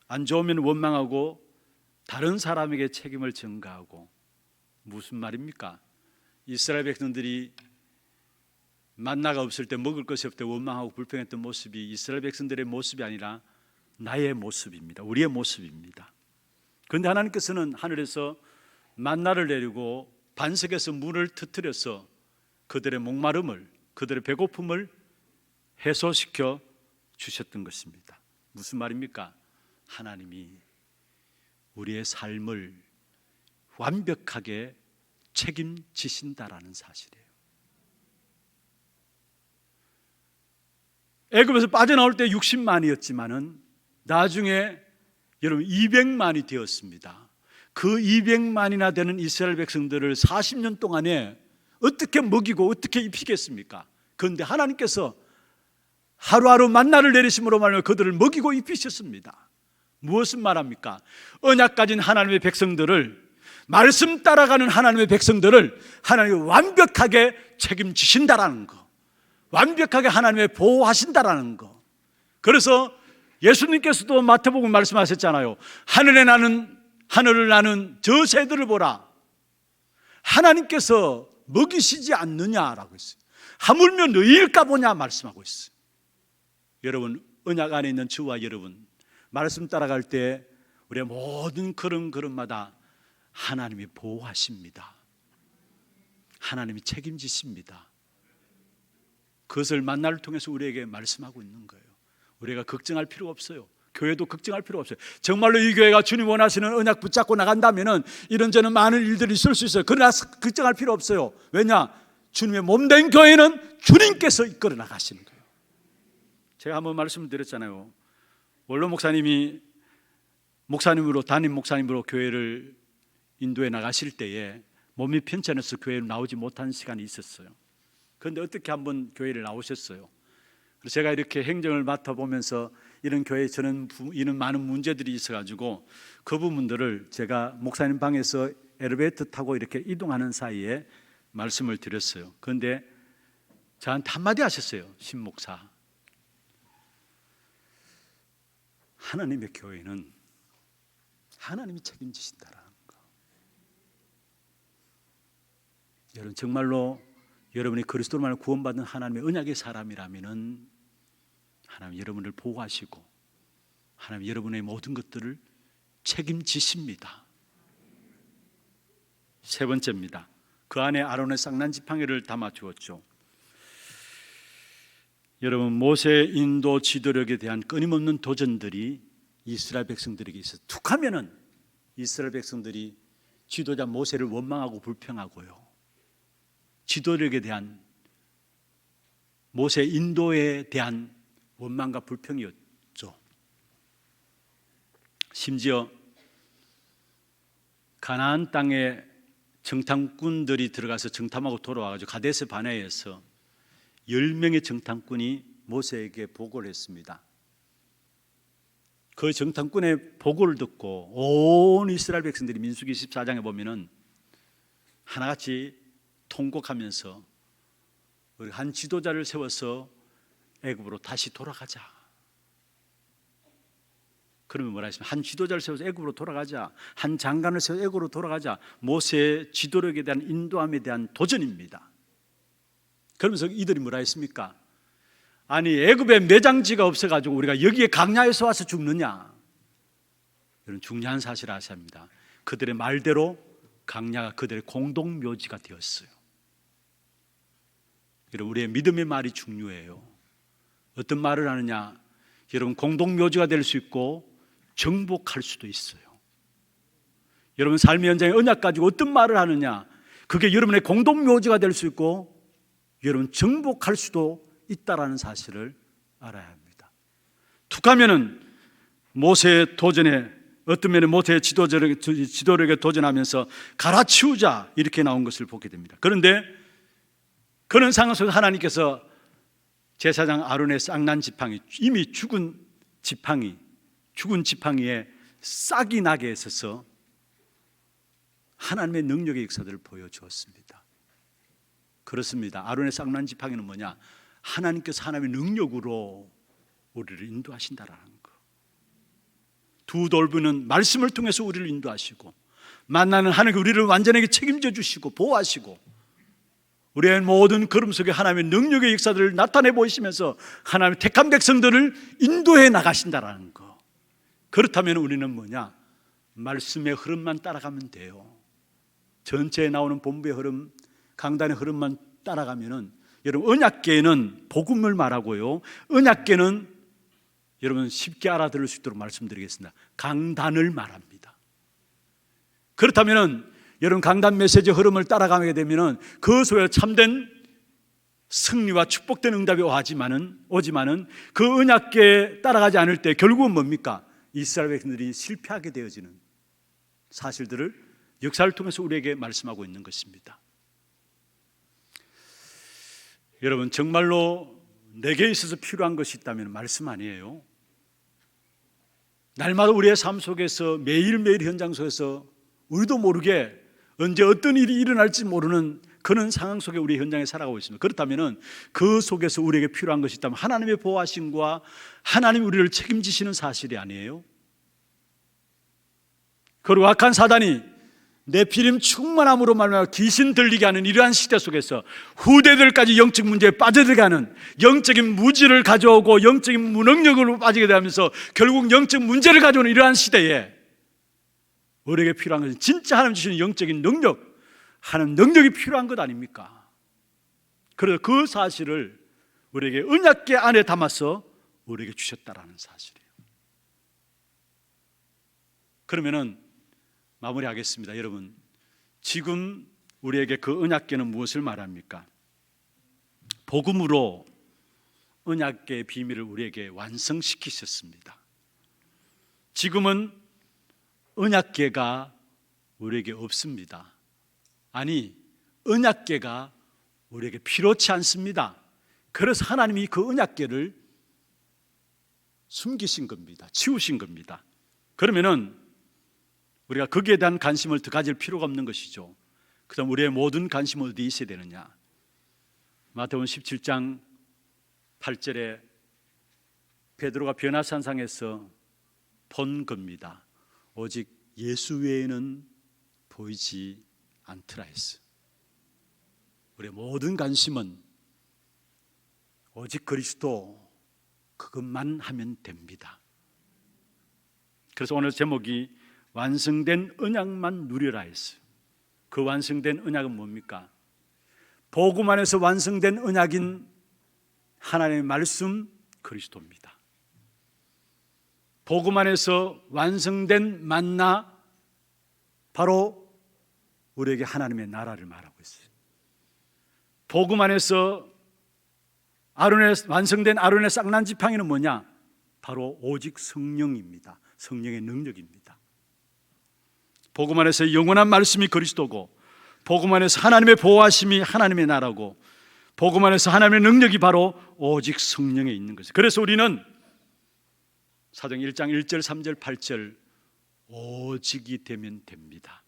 안 좋으면 원망하고 다른 사람에게 책임을 전가하고, 무슨 말입니까? 이스라엘 백성들이 만나가 없을 때 먹을 것이 없을 때 원망하고 불평했던 모습이 이스라엘 백성들의 모습이 아니라 나의 모습입니다. 우리의 모습입니다. 그런데 하나님께서는 하늘에서 만나를 내리고 반석에서 물을 터뜨려서 그들의 목마름을, 그들의 배고픔을 해소시켜 주셨던 것입니다. 무슨 말입니까? 하나님이 우리의 삶을 완벽하게 책임지신다라는 사실이에요. 애굽에서 빠져나올 때 60만이었지만은 나중에 여러분 200만이 되었습니다. 그 200만이나 되는 이스라엘 백성들을 40년 동안에 어떻게 먹이고 어떻게 입히겠습니까? 그런데 하나님께서 하루하루 만나를 내리심으로 말하며 그들을 먹이고 입히셨습니다. 무엇을 말합니까? 언약 가진 하나님의 백성들을, 말씀 따라가는 하나님의 백성들을 하나님이 완벽하게 책임지신다라는 거, 완벽하게 하나님의 보호하신다라는 거. 그래서 예수님께서도 마태복음 말씀하셨잖아요. 하늘을 나는 저 새들을 보라. 하나님께서 먹이시지 않느냐라고 했어요. 하물며 너희일까 보냐 말씀하고 있어요. 여러분, 언약 안에 있는 저와 여러분, 말씀 따라갈 때 우리의 모든 걸음걸음마다 하나님이 보호하십니다. 하나님이 책임지십니다. 그것을 만나를 통해서 우리에게 말씀하고 있는 거예요. 우리가 걱정할 필요가 없어요. 교회도 걱정할 필요가 없어요. 정말로 이 교회가 주님 원하시는 언약 붙잡고 나간다면 이런저런 많은 일들이 있을 수 있어요. 그러나 걱정할 필요 없어요. 왜냐? 주님의 몸된 교회는 주님께서 이끌어 나가시는 거예요. 제가 한번 말씀드렸잖아요. 원로 목사님이 담임 목사님으로 교회를 인도에 나가실 때에 몸이 편찮아서 교회로 나오지 못한 시간이 있었어요. 그런데 어떻게 한번 교회를 나오셨어요. 그래서 제가 이렇게 행정을 맡아보면서 이런 교회에 저는 이런 많은 문제들이 있어가지고 그 부분들을 제가 목사님 방에서 엘리베이터 타고 이렇게 이동하는 사이에 말씀을 드렸어요. 그런데 저한테 한마디 하셨어요. 신목사, 하나님의 교회는 하나님이 책임지신다라는 거. 여러분, 정말로 여러분이 그리스도로 말하여 구원받은 하나님의 언약의 사람이라면은 하나님 여러분을 보호하시고 하나님 여러분의 모든 것들을 책임지십니다. 세 번째입니다. 그 안에 아론의 쌍난 지팡이를 담아 주었죠. 여러분, 모세 인도 지도력에 대한 끊임없는 도전들이 이스라엘 백성들에게 있어서 툭하면은 이스라엘 백성들이 지도자 모세를 원망하고 불평하고요. 지도력에 대한, 모세 인도에 대한 원망과 불평이었죠. 심지어 가나안 땅에 정탐꾼들이 들어가서 정탐하고 돌아와가지고 가데스 바네아에서 10명의 정탐꾼이 모세에게 보고를 했습니다. 그 정탐꾼의 보고를 듣고 온 이스라엘 백성들이 민수기 14장에 보면은 하나같이 통곡하면서 우리 한 지도자를 세워서 애굽으로 다시 돌아가자. 그러면 뭐라 했습니까? 한 지도자를 세워서 애굽으로 돌아가자. 한 장관을 세워서 애굽으로 돌아가자. 모세의 지도력에 대한 인도함에 대한 도전입니다. 그러면서 이들이 뭐라 했습니까? 아니, 애굽에 매장지가 없어가지고 우리가 여기에 강야에서 와서 죽느냐? 이런 중요한 사실을 아셔야 합니다. 그들의 말대로 강야가 그들의 공동묘지가 되었어요. 여러분, 우리의 믿음의 말이 중요해요. 어떤 말을 하느냐? 여러분, 공동묘지가 될 수 있고 정복할 수도 있어요. 여러분, 삶의 현장에 언약 가지고 어떤 말을 하느냐? 그게 여러분의 공동묘지가 될 수 있고 여러분 정복할 수도 있다라는 사실을 알아야 합니다. 툭하면은 모세의 도전에, 어떤 면에 모세의 지도력에 도전하면서 갈아치우자 이렇게 나온 것을 보게 됩니다. 그런데 그런 상황 속에서 하나님께서 제사장 아론의 쌍난 지팡이, 이미 죽은 지팡이에 싹이 나게 했어서 하나님의 능력의 역사들을 보여주었습니다. 그렇습니다. 아론의 쌍난 지팡이는 뭐냐? 하나님께서 하나님의 능력으로 우리를 인도하신다라는 거. 두 돌부는 말씀을 통해서 우리를 인도하시고, 만나는 하나님께 우리를 완전하게 책임져 주시고 보호하시고, 우리의 모든 걸음 속에 하나님의 능력의 역사들을 나타내 보이시면서 하나님의 택한 백성들을 인도해 나가신다라는 거. 그렇다면 우리는 뭐냐? 말씀의 흐름만 따라가면 돼요. 전체에 나오는 본부의 흐름, 강단의 흐름만 따라가면은, 여러분, 언약궤는 복음을 말하고요, 언약궤는 여러분 쉽게 알아들을 수 있도록 말씀드리겠습니다. 강단을 말합니다. 그렇다면은 여러분 강단 메시지 흐름을 따라가게 되면은 그 속에 참된 승리와 축복된 응답이 오지만은 그 언약궤에 따라가지 않을 때 결국은 뭡니까? 이스라엘 백성들이 실패하게 되어지는 사실들을 역사를 통해서 우리에게 말씀하고 있는 것입니다. 여러분, 정말로 내게 있어서 필요한 것이 있다면 말씀 아니에요? 날마다 우리의 삶 속에서 매일매일 현장 속에서 우리도 모르게 언제 어떤 일이 일어날지 모르는 그런 상황 속에 우리 현장에 살아가고 있습니다. 그렇다면 그 속에서 우리에게 필요한 것이 있다면 하나님의 보호하심과 하나님이 우리를 책임지시는 사실이 아니에요? 그리고 악한 사단이 네피림 충만함으로 말미암아 귀신 들리게 하는 이러한 시대 속에서 후대들까지 영적 문제에 빠져들어가는, 영적인 무지를 가져오고 영적인 무능력으로 빠지게 되면서 결국 영적 문제를 가져오는 이러한 시대에 우리에게 필요한 것은 진짜 하나님 주시는 영적인 능력, 하나님 능력이 필요한 것 아닙니까? 그래서 그 사실을 우리에게 언약궤 안에 담아서 우리에게 주셨다라는 사실이에요. 그러면은 마무리하겠습니다. 여러분, 지금 우리에게 그 언약궤는 무엇을 말합니까? 복음으로 언약궤의 비밀을 우리에게 완성시키셨습니다. 지금은 언약궤가 우리에게 없습니다. 아니, 언약궤가 우리에게 필요치 않습니다. 그래서 하나님이 그 언약궤를 숨기신 겁니다. 치우신 겁니다. 그러면은 우리가 거기에 대한 관심을 더 가질 필요가 없는 것이죠. 그다음 우리의 모든 관심은 어디에 있어야 되느냐? 마태복음 17장 8절에 베드로가 변화산상에서 본 겁니다. 오직 예수 외에는 보이지 않더라 했어. 우리의 모든 관심은 오직 그리스도, 그것만 하면 됩니다. 그래서 오늘 제목이 완성된 언약만 누리라 했어요. 그 완성된 언약은 뭡니까? 복음 안에서 완성된 언약인 하나님의 말씀 그리스도입니다. 복음 안에서 완성된 만나, 바로 우리에게 하나님의 나라를 말하고 있어요. 복음 안에서 완성된 아론의 쌍난 지팡이는 뭐냐? 바로 오직 성령입니다. 성령의 능력입니다. 복음 안에서 영원한 말씀이 그리스도고, 복음 안에서 하나님의 보호하심이 하나님의 나라고, 복음 안에서 하나님의 능력이 바로 오직 성령에 있는 것이죠. 그래서 우리는 사도행 1장 1절 3절 8절 오직이 되면 됩니다.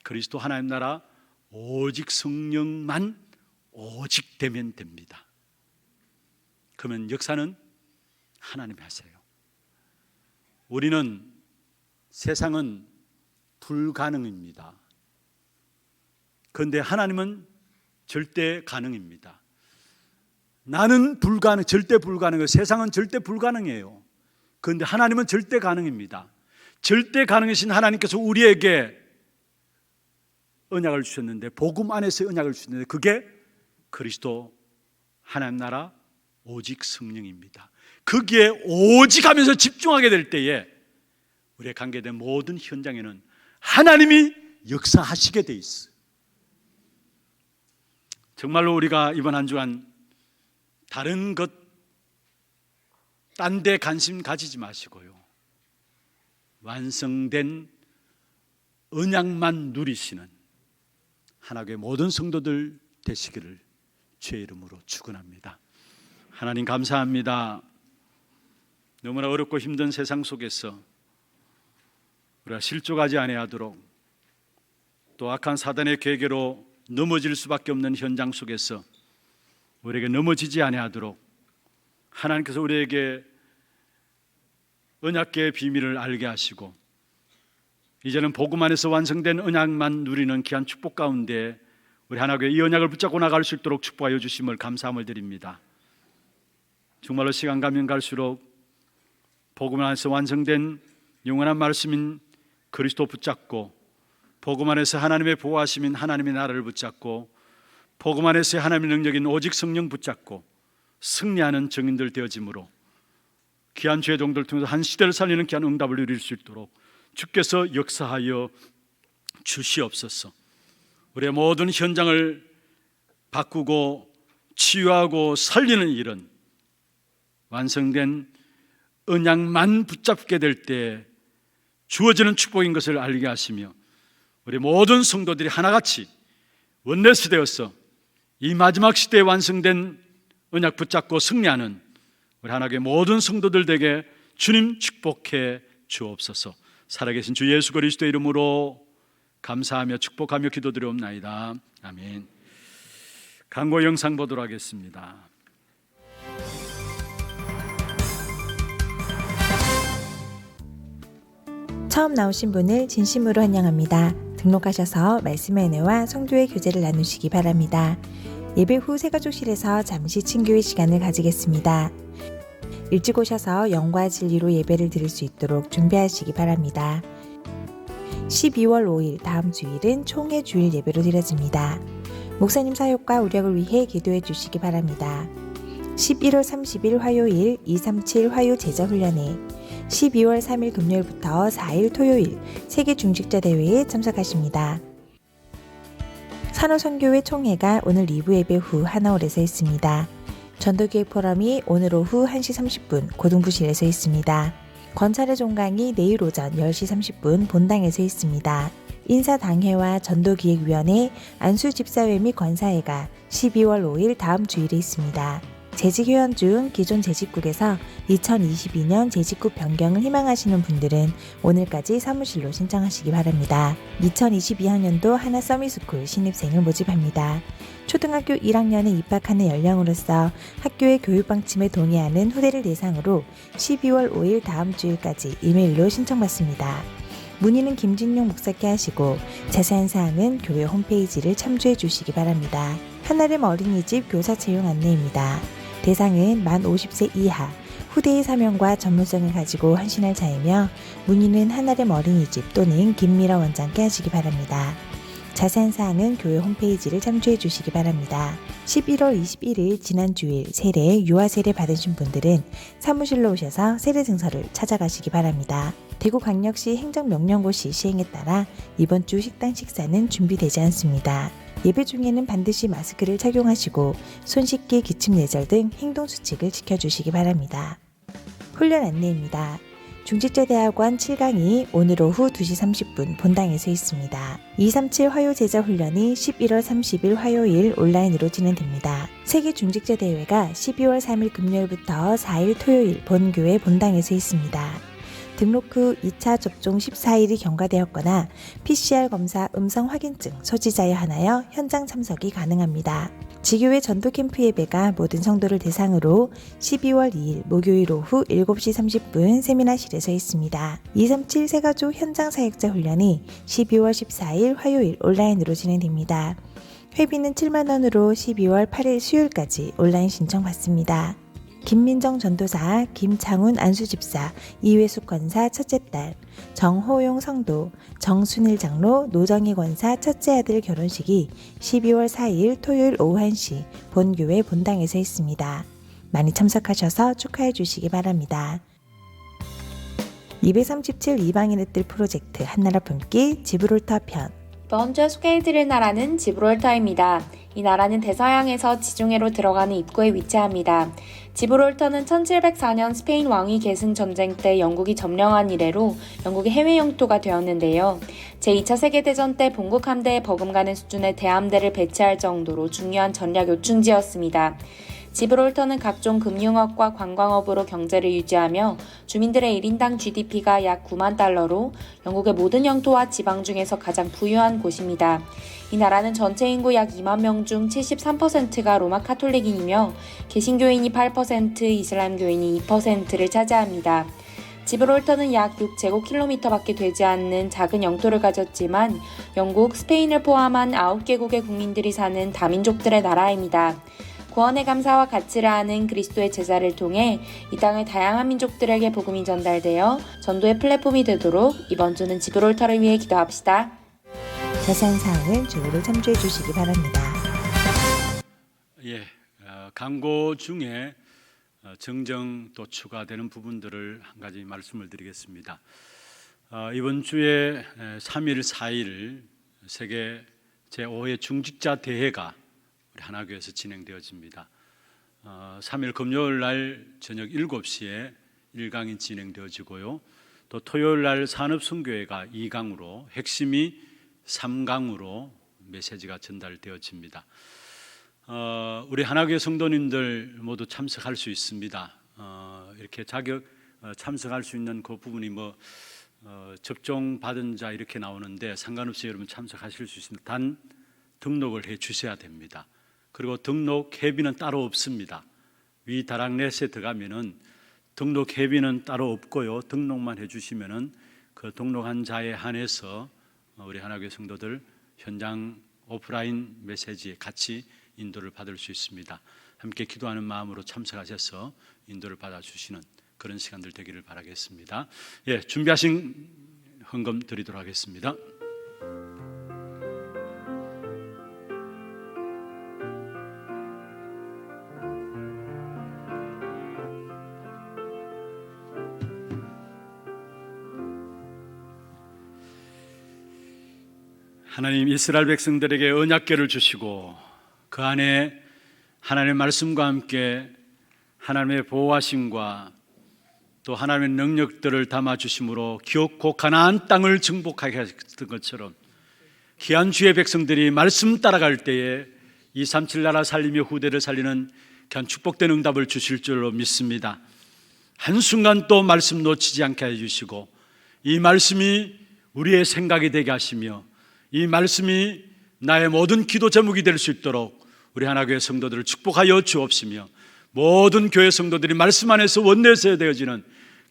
그리스도 하나님 나라 오직 성령만 오직 되면 됩니다. 그러면 역사는 하나님이 하세요. 우리는, 세상은 불가능입니다. 그런데 하나님은 절대 가능입니다. 나는 절대 불가능해요. 세상은 절대 불가능해요. 그런데 하나님은 절대 가능입니다. 절대 가능이신 하나님께서 우리에게 언약을 주셨는데, 복음 안에서 언약을 주셨는데, 그게 그리스도 하나님 나라 오직 성령입니다. 거기에 오직 하면서 집중하게 될 때에 우리의 관계된 모든 현장에는 하나님이 역사하시게 돼 있어요. 정말로 우리가 이번 한 주간 다른 것, 딴 데 관심 가지지 마시고요, 완성된 언약만 누리시는 하나님의 모든 성도들 되시기를 주의 이름으로 축원합니다. 하나님 감사합니다. 너무나 어렵고 힘든 세상 속에서 우리가 실족하지 아니하도록, 또 악한 사단의 계계로 넘어질 수밖에 없는 현장 속에서 우리에게 넘어지지 아니하도록 하나님께서 우리에게 언약궤의 비밀을 알게 하시고, 이제는 복음 안에서 완성된 언약만 누리는 귀한 축복 가운데 우리 하나교회 이 언약을 붙잡고 나갈 수 있도록 축복하여 주심을 감사함을 드립니다. 정말로 시간 가면 갈수록 복음 안에서 완성된 영원한 말씀인 그리스도 붙잡고, 복음 안에서 하나님의 보호하심인 하나님의 나라를 붙잡고, 복음 안에서 하나님의 능력인 오직 성령 붙잡고 승리하는 증인들 되어짐으로 귀한 주의 종들 통해서 한 시대를 살리는 귀한 응답을 누릴 수 있도록 주께서 역사하여 주시옵소서. 우리의 모든 현장을 바꾸고 치유하고 살리는 일은 완성된 언약만 붙잡게 될 때 주어지는 축복인 것을 알게 하시며, 우리 모든 성도들이 하나같이 원내스 되어서 이 마지막 시대에 완성된 언약 붙잡고 승리하는 우리 하나교회 모든 성도들 에게 주님 축복해 주옵소서. 살아계신 주 예수 그리스도의 이름으로 감사하며 축복하며 기도드리옵나이다. 아멘. 광고 영상 보도록 하겠습니다. 처음 나오신 분을 진심으로 환영합니다. 등록하셔서 말씀의 은혜와 성도의 교제를 나누시기 바랍니다. 예배 후 새가족실에서 잠시 친교의 시간을 가지겠습니다. 일찍 오셔서 영과 진리로 예배를 드릴 수 있도록 준비하시기 바랍니다. 12월 5일 다음 주일은 총회 주일 예배로 드려집니다. 목사님 사역과 우력을 위해 기도해 주시기 바랍니다. 11월 30일 화요일 237 화요 제자훈련회, 12월 3일 금요일부터 4일 토요일 세계 중직자 대회에 참석하십니다. 산호선교회 총회가 오늘 2부 예배 후 하나홀에서 있습니다. 전도기획 포럼이 오늘 오후 1시 30분 고등부실에서 있습니다. 권찰의 종강이 내일 오전 10시 30분 본당에서 있습니다. 인사당회와 전도기획위원회, 안수집사회 및 권사회가 12월 5일 다음 주일에 있습니다. 재직회원 중 기존 재직국에서 2022년 재직국 변경을 희망하시는 분들은 오늘까지 사무실로 신청하시기 바랍니다. 2022학년도 하나 서밋스쿨 신입생을 모집합니다. 초등학교 1학년에 입학하는 연령으로서 학교의 교육방침에 동의하는 후대를 대상으로 12월 5일 다음 주일까지 이메일로 신청받습니다. 문의는 김진용 목사께 하시고 자세한 사항은 교회 홈페이지를 참조해 주시기 바랍니다. 한아름 어린이집 교사 채용 안내입니다. 대상은 만 50세 이하, 후대의 사명과 전문성을 가지고 헌신할 자이며 문의는 한아름 어린이집 또는 김미라 원장께 하시기 바랍니다. 자세한 사항은 교회 홈페이지를 참조해 주시기 바랍니다. 11월 21일 지난주일 세례, 유아 세례 받으신 분들은 사무실로 오셔서 세례 증서를 찾아가시기 바랍니다. 대구광역시 행정명령고시 시행에 따라 이번 주 식당 식사는 준비되지 않습니다. 예배 중에는 반드시 마스크를 착용하시고 손 씻기, 기침 내절 등 행동수칙을 지켜주시기 바랍니다. 훈련 안내입니다. 중직자대학원 7강이 오늘 오후 2시 30분 본당에서 있습니다. 237 화요 제자 훈련이 11월 30일 화요일 온라인으로 진행됩니다. 세계 중직자대회가 12월 3일 금요일부터 4일 토요일 본교회 본당에서 있습니다. 등록 후 2차 접종 14일이 경과되었거나 PCR 검사 음성 확인증 소지자여 하나여 현장 참석이 가능합니다. 지교회 전도 캠프 예배가 모든 성도를 대상으로 12월 2일 목요일 오후 7시 30분 세미나실에서 있습니다. 237 세가족 현장 사역자 훈련이 12월 14일 화요일 온라인으로 진행됩니다. 회비는 7만원으로 12월 8일 수요일까지 온라인 신청 받습니다. 김민정 전도사, 김창훈 안수집사, 이회숙 권사 첫째 딸, 정호용 성도, 정순일 장로, 노정희 권사 첫째 아들 결혼식이 12월 4일 토요일 오후 1시 본교회 본당에서 있습니다. 많이 참석하셔서 축하해 주시기 바랍니다. 237 이방인의 뜰 프로젝트 한나라 품기 지브롤터 편. 이번 주에 소개해드릴 나라는 지브롤터입니다. 이 나라는 대서양에서 지중해로 들어가는 입구에 위치합니다. 지브롤터는 1704년 스페인 왕위 계승 전쟁 때 영국이 점령한 이래로 영국의 해외 영토가 되었는데요. 제2차 세계대전 때 본국 함대에 버금가는 수준의 대함대를 배치할 정도로 중요한 전략 요충지였습니다. 지브롤터는 각종 금융업과 관광업으로 경제를 유지하며 주민들의 1인당 GDP가 약 9만 달러로 영국의 모든 영토와 지방 중에서 가장 부유한 곳입니다. 이 나라는 전체 인구 약 2만 명 중 73%가 로마 카톨릭인이며 개신교인이 8%, 이슬람교인이 2%를 차지합니다. 지브롤터는 약 6제곱킬로미터밖에 되지 않는 작은 영토를 가졌지만 영국, 스페인을 포함한 9개국의 국민들이 사는 다민족들의 나라입니다. 구원의 감사와 가치를 아는 그리스도의 제자를 통해 이 땅의 다양한 민족들에게 복음이 전달되어 전도의 플랫폼이 되도록 이번 주는 지브롤터를 위해 기도합시다. 자세한 사항은 주보를 참조해 주시기 바랍니다. 강고 중에 정정 또 추가되는 부분들을 한 가지 말씀을 드리겠습니다. 이번 주에 3일, 4일 세계 제5회 중직자 대회가 우리 하나교회에서 진행되어집니다. 3일 금요일 날 저녁 7시에 1강이 진행되어지고요. 또 토요일 날 산업선교회가 2강으로, 핵심이 3강으로 메시지가 전달되어집니다. 우리 하나교회 성도님들 모두 참석할 수 있습니다. 이렇게 참석할 수 있는 그 부분이 접종 받은 자 이렇게 나오는데 상관없이 여러분 참석하실 수 있습니다. 단 등록을 해 주셔야 됩니다. 그리고 등록 회비는 따로 없습니다. 위 다락넷에 들어가면은 등록 회비는 따로 없고요. 등록만 해 주시면은 그 등록한 자에 한해서 우리 하나교회 성도들 현장 오프라인 메시지에 같이 인도를 받을 수 있습니다. 함께 기도하는 마음으로 참석하셔서 인도를 받아주시는 그런 시간들 되기를 바라겠습니다. 준비하신 헌금 드리도록 하겠습니다. 하나님, 이스라엘 백성들에게 언약궤를 주시고 그 안에 하나님의 말씀과 함께 하나님의 보호하심과 또 하나님의 능력들을 담아주심으로 기업고 가나안 땅을 정복하게 했던 것처럼 귀한 주의 백성들이 말씀 따라갈 때에 237 나라 살리며 후대를 살리는 귀한 축복된 응답을 주실 줄로 믿습니다. 한순간 또 말씀 놓치지 않게 해주시고 이 말씀이 우리의 생각이 되게 하시며 이 말씀이 나의 모든 기도 제목이 될 수 있도록 우리 하나교회 성도들을 축복하여 주옵시며 모든 교회 성도들이 말씀 안에서 원내세에 되어지는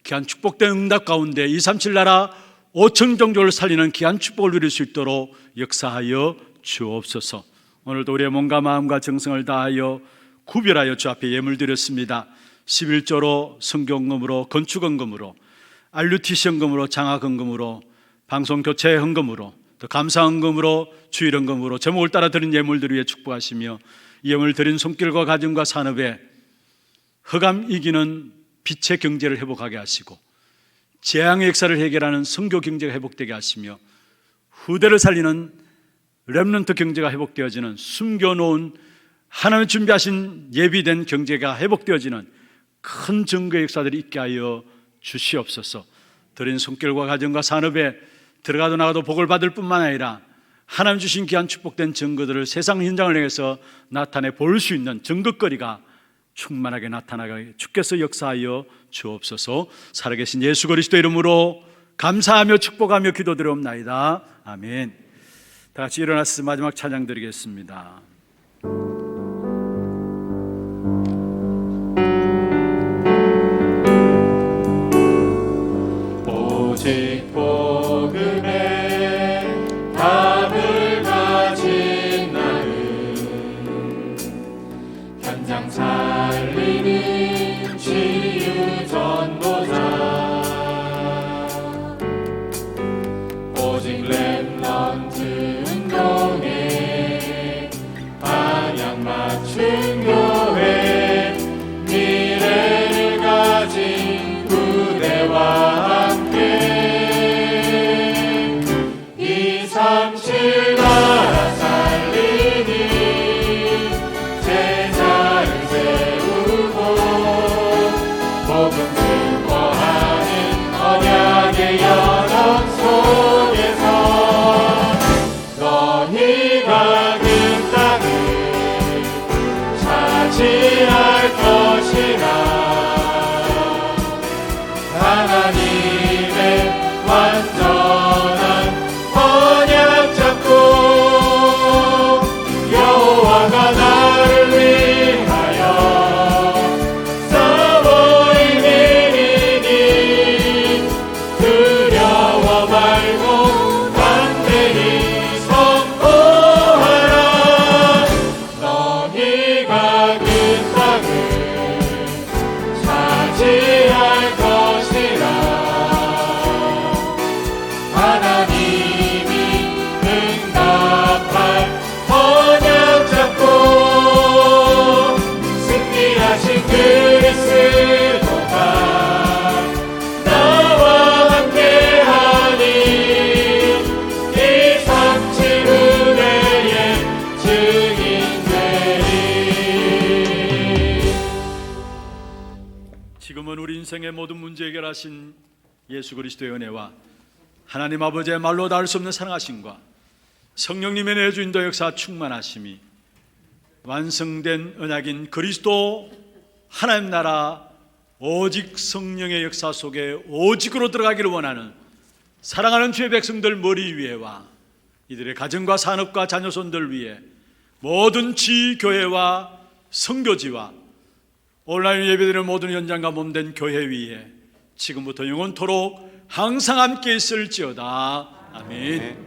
귀한 축복된 응답 가운데 237 나라 5천 종족을 살리는 귀한 축복을 누릴 수 있도록 역사하여 주옵소서. 오늘도 우리의 몸과 마음과 정성을 다하여 구별하여 주 앞에 예물 드렸습니다. 11조로 성경금으로, 건축헌금으로, RUTC 헌금으로, 장학헌금으로, 방송교체 헌금으로, 또 감사헌금으로, 주일헌금으로 제목을 따라 드린 예물들 위해 축복하시며 이 예물 드린 손길과 가정과 산업에 흑암 이기는 빛의 경제를 회복하게 하시고 재앙의 역사를 해결하는 선교 경제가 회복되게 하시며 후대를 살리는 렘넌트 경제가 회복되어지는 숨겨놓은 하나님의 준비하신 예비된 경제가 회복되어지는 큰 증거의 역사들이 있게 하여 주시옵소서. 드린 손길과 가정과 산업에 들어가도 나가도 복을 받을 뿐만 아니라 하나님 주신 귀한 축복된 증거들을 세상 현장을 향해서 나타내 볼 수 있는 증거거리가 충만하게 나타나게 주께서 역사하여 주옵소서. 살아계신 예수 그리스도 이름으로 감사하며 축복하며 기도드리옵나이다. 아멘. 다 같이 일어나서 마지막 찬양 드리겠습니다. 오직 복음의 답을 가진 나는 현장 살리는 치유 전도자 오직 렘넌트 운동에 방향 맞춘 교회 미래를 가진 후대와 함께 세상의 모든 문제 해결하신 예수 그리스도의 은혜와 하나님 아버지의 말로 닿을 수 없는 사랑하심과 성령님의 내주 인도 역사 충만하심이 완성된 언약인 그리스도 하나님 나라 오직 성령의 역사 속에 오직으로 들어가기를 원하는 사랑하는 주의 백성들 머리 위에와 이들의 가정과 산업과 자녀손들 위해 모든 지교회와 선교지와 온라인 예배드리는 모든 현장과 몸된 교회 위에 지금부터 영원토록 항상 함께 있을지어다. 아멘.